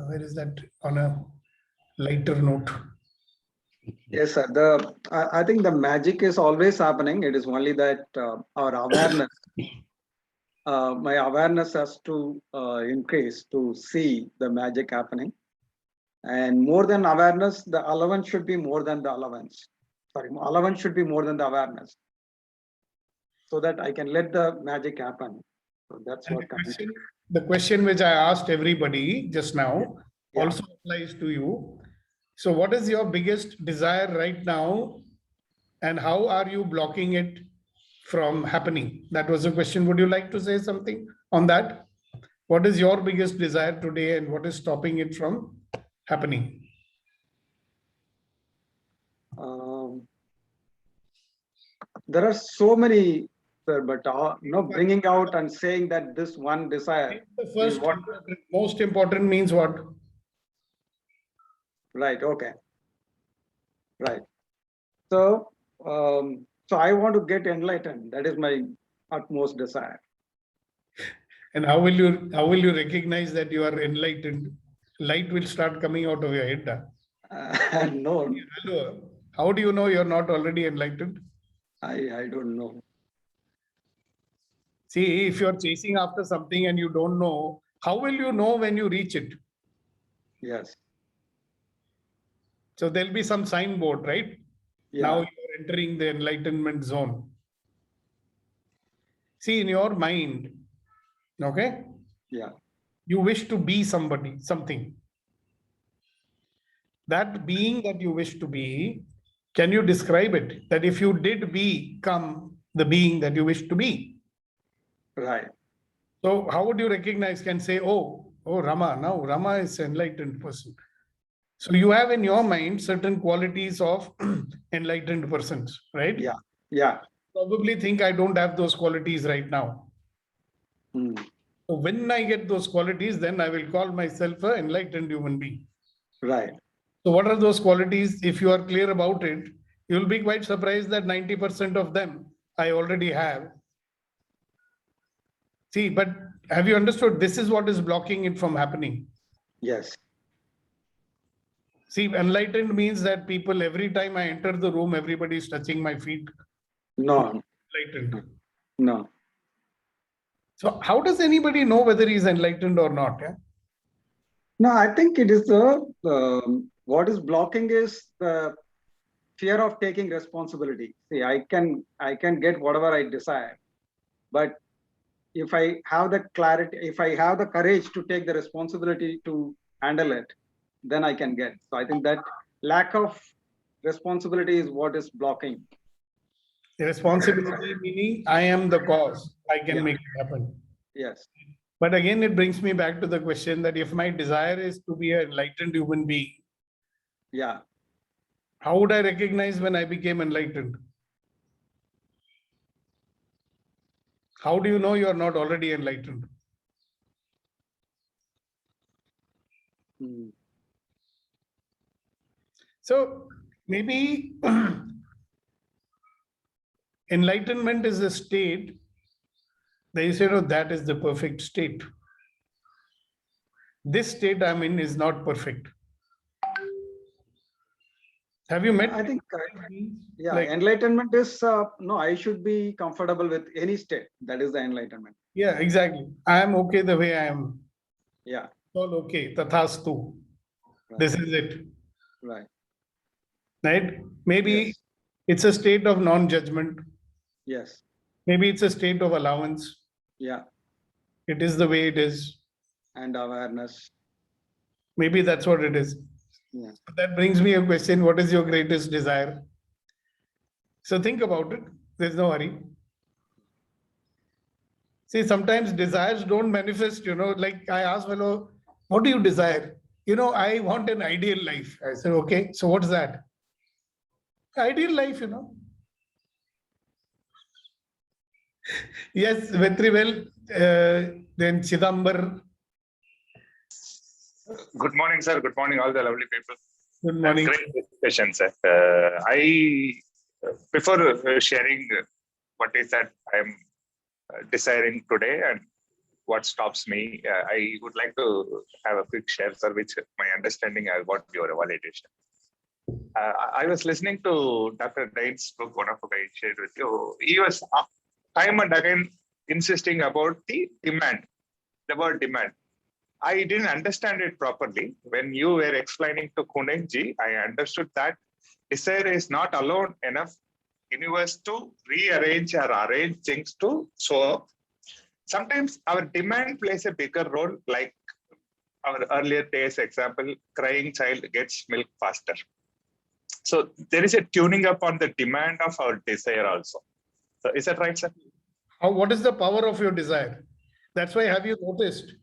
where is that, on a lighter note? Yes, sir. I think the magic is always happening. It is only that our awareness, my awareness has to increase to see the magic happening. And more than awareness, the allowance should be more than the allowance. Sorry, allowance should be more than the awareness, so that I can let the magic happen. So that's And what comes. the question which I asked everybody just now Yeah. also applies to you. So what is your biggest desire right now and how are you blocking it from happening? That was the question. Would you like to say something on that? What is your biggest desire today and what is stopping it from happening? There are so many, sir, but bringing out and saying that this one desire The is first what. most important means what? Right. Okay. Right. So, so I want to get enlightened. That is my utmost desire. And how will you recognize that you are enlightened? Light will start coming out of your head. No, Hello. How do you know you're not already enlightened? I don't know. See, if you're chasing after something and you don't know, how will you know when you reach it? Yes. So there'll be some signboard, right? Yeah. Now you're entering the enlightenment zone. See, in your mind, okay, Yeah. you wish to be somebody, something. That being that you wish to be, can you describe it? That if you did become the being that you wish to be. Right. So how would you recognize, can say, oh, Rama, now Rama is an enlightened person. So you have in your mind certain qualities of enlightened persons, right? Yeah. Yeah. Probably think I don't have those qualities right now. Hmm. So when I get those qualities, then I will call myself an enlightened human being. Right. So what are those qualities? If you are clear about it, you'll be quite surprised that 90% of them I already have. See, but have you understood? This is what is blocking it from happening. Yes. See, enlightened means that people, every time I enter the room, everybody is touching my feet. No. Enlightened. No. So how does anybody know whether he's enlightened or not? Yeah? No, I think it is what is blocking is the fear of taking responsibility. See, I can get whatever I desire, but if I have the clarity, if I have the courage to take the responsibility to handle it, then I can get. So I think that lack of responsibility is what is blocking. The responsibility meaning I am the cause. I can Yeah. make it happen. Yes. But again, it brings me back to the question that if my desire is to be an enlightened human being, Yeah. how would I recognize when I became enlightened? How do you know you are not already enlightened? Hmm. So maybe enlightenment is a state. They say, no, that is the perfect state. This state I'm in is not perfect. Have you met? I think, yeah, like, enlightenment is, no, I should be comfortable with any state. That is the enlightenment. yeah, exactly. I am okay the way I am. Yeah. All okay. Tathastu. Right. This is it. Right. Right? Maybe Yes. it's a state of non-judgment. Yes. Maybe it's a state of allowance. Yeah. It is the way it is. And awareness. Maybe that's what it is. Yeah. That brings me a question. What is your greatest desire? So think about it. There's no hurry. See, sometimes desires don't manifest, like I asked fellow, what do you desire? I want an ideal life. I said, okay, so what's that? Ideal life, you know. Yes, very well. Then Chidambar. Good morning, sir. Good morning, all the lovely people. Good morning. Great discussion, sir. Before sharing what is that I'm desiring today and what stops me, I would like to have a quick share, sir, which my understanding I got your validation. I was listening to Dr. Dain's book, one of the I shared with you. He was time and again insisting about the demand, the word demand. I didn't understand it properly. When you were explaining to Kunenji, I understood that desire is not alone enough universe to rearrange or arrange things to show up. Sometimes our demand plays a bigger role, like our earlier days example, crying child gets milk faster. So there is a tuning up on the demand of our desire also. So is that right, sir? What is the power of your desire? That's why, have you noticed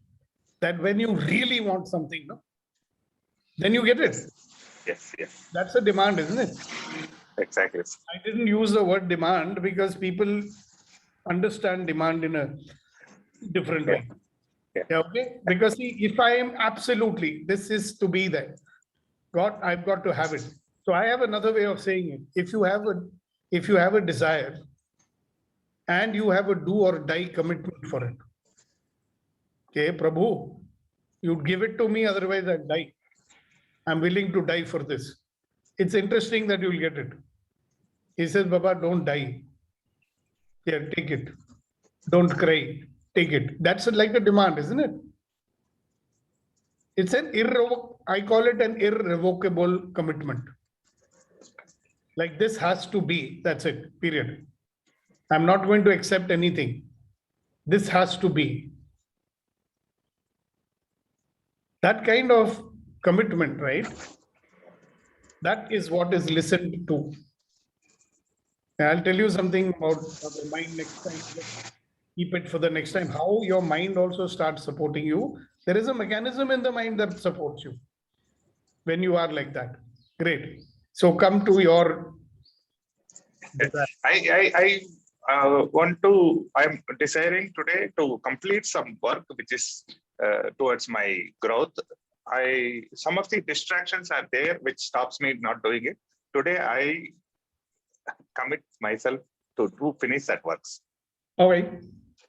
that when you really want something, no, then you get it? Yes, yes. That's a demand, isn't it? Exactly. I didn't use the word demand because people understand demand in a different way. Yeah, okay. Because see, if I am absolutely, this is to be there, God, I've got to have it. So I have another way of saying it. If you have a desire and you have a do or die commitment for it, okay, Prabhu, you give it to me, otherwise I die. I'm willing to die for this. It's interesting that you'll get it. He says, Baba, don't die. Here, take it. Don't cry. Take it. That's like a demand, isn't it? It's I call it an irrevocable commitment. Like this has to be, that's it, period. I'm not going to accept anything. This has to be. That kind of commitment, right? That is what is listened to. I'll tell you something about the mind next time. Keep it for the next time. How your mind also starts supporting you. There is a mechanism in the mind that supports you when you are like that. Great. So come to your. I'm desiring today to complete some work which is towards my growth. Some of the distractions are there which stops me not doing it. Today I commit myself to finish that works. All right.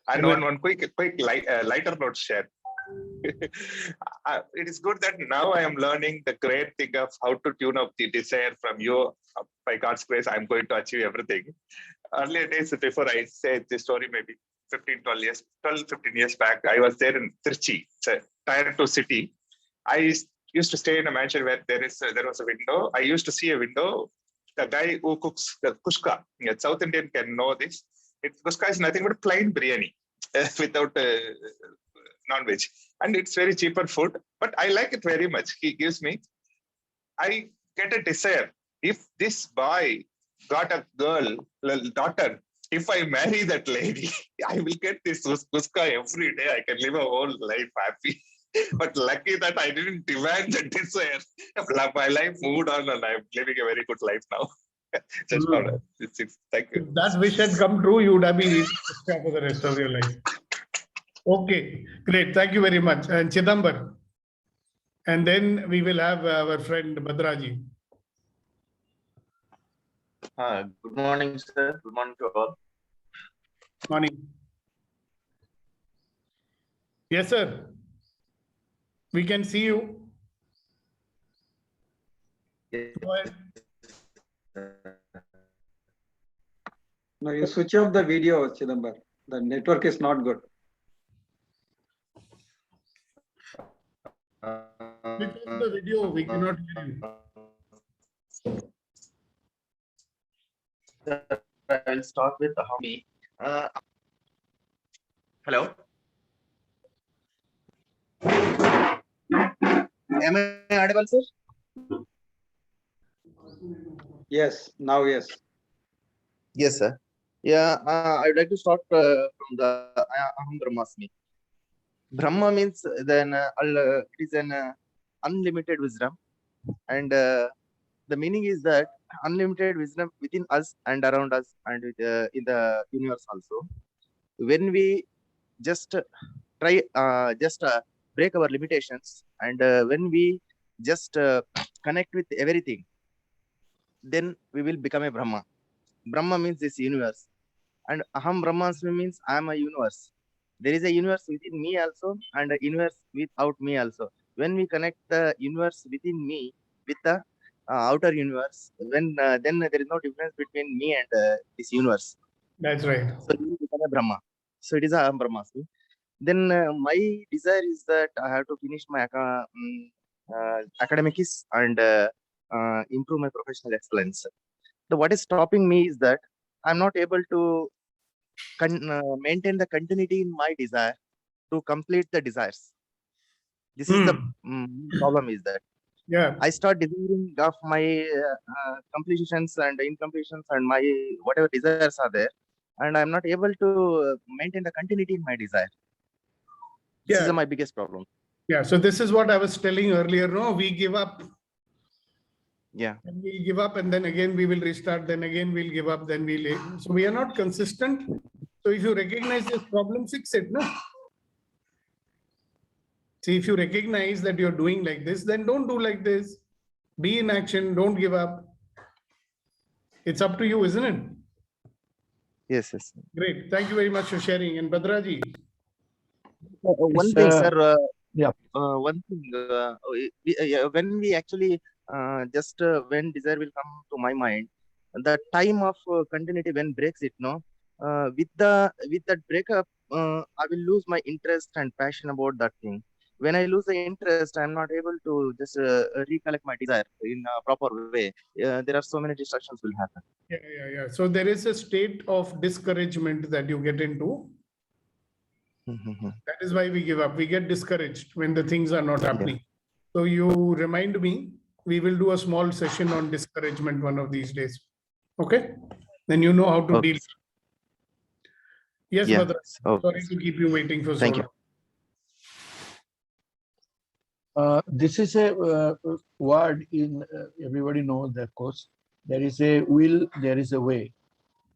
And one quick lighter note share. It is good that now I am learning the great thing of how to tune up the desire from you. By God's grace, I'm going to achieve everything. Earlier days, before I say this story, maybe 12, 15 years back, I was there in Trichy, it's a tier 2 city. I used to stay in a mansion where there was a window. I used to see a window. The guy who cooks the kushka, South Indian can know this. Kushka is nothing but plain biryani without non-veg. And it's very cheaper food, but I like it very much. He gives me, I get a desire. If this boy got a daughter, if I marry that lady, I will get this kushka every day. I can live a whole life happy. But lucky that I didn't demand the desire. My life moved on and I'm living a very good life now. Thank you. If that wish had come true, you would have been eating kushka for the rest of your life. Okay, great. Thank you very much. And Chidambar. And then we will have our friend Bhadraji. Good morning, sir. Good morning to all. Morning. Yes, sir. We can see you. Go ahead. No, you switch off the video, Chidambar. The network is not good. Switch off the video. We cannot hear you. I'll start with how me. Hello. Am I audible, sir? Yes, now yes. Yes, sir. Yeah, I would like to start from the Aham Brahmasmi. Brahma means then it is an unlimited wisdom, and the meaning is that unlimited wisdom within us and around us and in the universe also. When we just try, break our limitations, and when we just connect with everything, then we will become a Brahma. Brahma means this universe, and Aham Brahmasmi means I am a universe. There is a universe within me also, and a universe without me also. When we connect the universe within me with the outer universe, then there is no difference between me and this universe. That's right. So you will become a Brahma. So it is a Aham Brahmasmi. Then my desire is that I have to finish my academics and improve my professional excellence. So what is stopping me is that I'm not able to maintain the continuity in my desire to complete the desires. This is the problem is that Yeah. I start desiring of my completions and incompletions and my whatever desires are there, and I'm not able to maintain the continuity in my desire. This is my biggest problem. Yeah. So this is what I was telling earlier. No, we give up. Yeah. And we'll give up, and then again we will restart. Then again we'll give up. Then we'll. So we are not consistent. So if you recognize this problem, fix it. No. See, if you recognize that you're doing like this, then don't do like this. Be in action. Don't give up. It's up to you, isn't it? Yes. Yes. Great. Thank you very much for sharing. And Bhadraji. One thing, sir. Yeah. One thing. When we actually when desire will come to my mind, the time of continuity when breaks it, no. With that breakup, I will lose my interest and passion about that thing. When I lose the interest, I'm not able to just recollect my desire in a proper way. There are so many distractions will happen. Yeah. So there is a state of discouragement that you get into. That is why we give up. We get discouraged when the things are not happening. So you remind me, we will do a small session on discouragement one of these days. Okay? Then you know how to deal. Yes, Bhadraji. Sorry to keep you waiting for so long. This is a word in everybody knows, of course. There is a will, there is a way,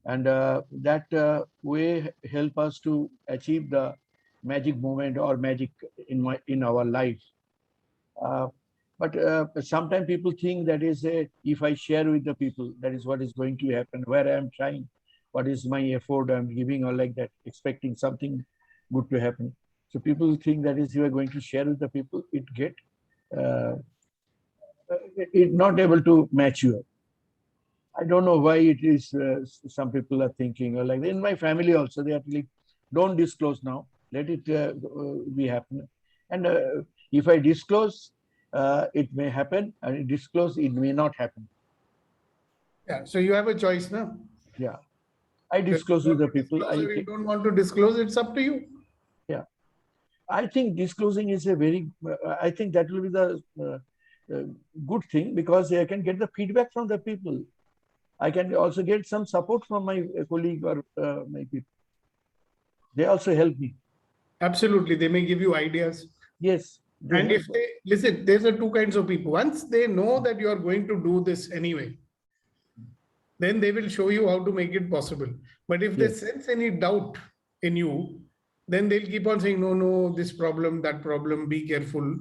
and that way help us to achieve the magic moment or magic in our life. But sometimes people think that is if I share with the people, that is what is going to happen. Where I am trying, what is my effort I'm giving, or like that, expecting something good to happen. So people think that is you are going to share with the people, it not able to match you up. I don't know why it is. Some people are thinking, or like in my family also, they are like, don't disclose now. Let it be happen. And if I disclose, it may happen, and disclose, it may not happen. Yeah. So you have a choice now. Yeah. I disclose with the people. If you don't want to disclose, it's up to you. Yeah. I think disclosing is a very, I think that will be the good thing, because I can get the feedback from the people. I can also get some support from my colleague or my people. They also help me. Absolutely. They may give you ideas. Yes. And if they, listen, there's two kinds of people. Once they know that you are going to do this anyway, then they will show you how to make it possible. But if they sense any doubt in you, then they'll keep on saying, no, this problem, that problem, be careful.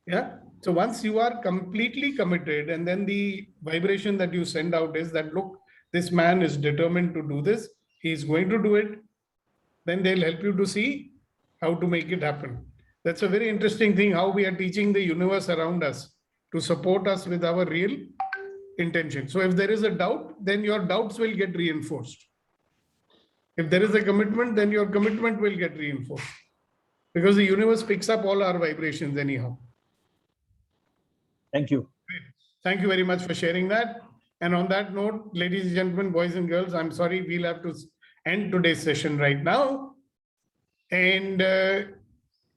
Yeah. So once you are completely committed, and then the vibration that you send out is that, look, this man is determined to do this. He's going to do it. Then they'll help you to see how to make it happen. That's a very interesting thing, how we are teaching the universe around us to support us with our real intention. So if there is a doubt, then your doubts will get reinforced. If there is a commitment, then your commitment will get reinforced. Because the universe picks up all our vibrations anyhow. Thank you. Thank you very much for sharing that. And on that note, ladies and gentlemen, boys and girls, I'm sorry, we'll have to end today's session right now. And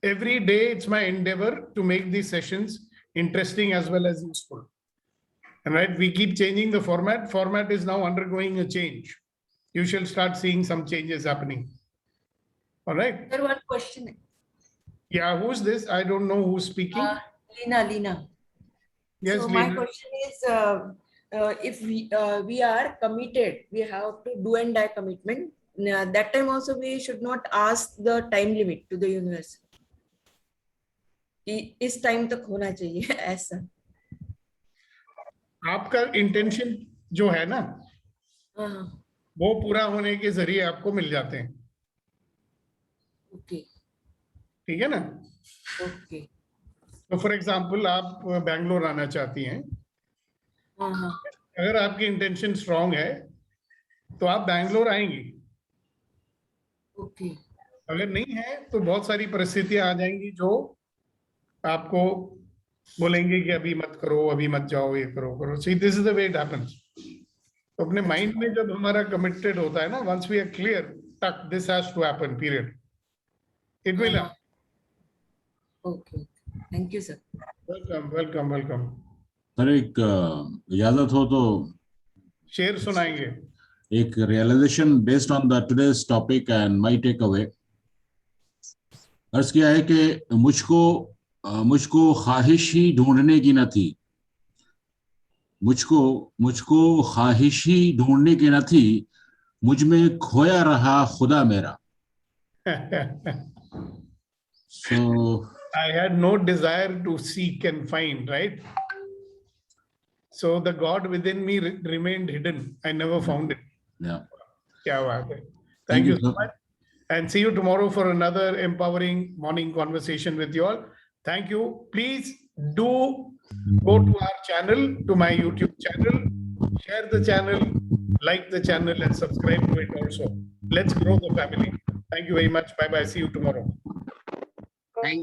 every day, it's my endeavor to make these sessions interesting as well as useful. And right, we keep changing the format. Format is now undergoing a change. You shall start seeing some changes happening. All right. There one question. Yeah, who's this? I don't know who's speaking. Lina. Yes, so Lina. my question is, if we are committed, we have to do and die commitment. That time also we should not ask the time limit to the universe. इस time तक होना चाहिए ऐसा. आपका intention जो है ना, वो पूरा होने के जरिए आपको मिल जाते हैं. ओके. ठीक है ना? ओके. तो फॉर एग्जांपल आप बैंगलोर आना चाहती हैं. अगर आपकी इंटेंशन स्ट्रांग है तो आप बैंगलोर आएंगी. ओके. अगर नहीं है तो बहुत सारी परिस्थितियां आ जाएंगी जो आपको बोलेंगे कि अभी मत करो, अभी मत जाओ, ये करो. See this is the way it happens. तो अपने माइंड में जब हमारा कमिटेड होता है ना, once we are clear, that this has to happen, period, it will happen. Okay. Thank you sir. Welcome. Sir, एक इजाजत हो तो शेर सुनाएंगे. एक realisation based on the today's topic and my takeaway. अर्ज किया है कि मुझको ख्वाहिश ही ढूंढने की न थी. मुझको ख्वाहिश ही ढूंढने की न थी, मुझ में खोया रहा खुदा मेरा. So I had no desire to seek and find, right? So the God within me remained hidden. I never found it. Yeah. Kya baat hai. Thank you so much. And see you tomorrow for another empowering morning conversation with you all. Thank you. Please do go to our channel, to my YouTube channel, share the channel, like the channel and subscribe to it also. Let's grow the family. Thank you very much. Bye-bye. See you tomorrow.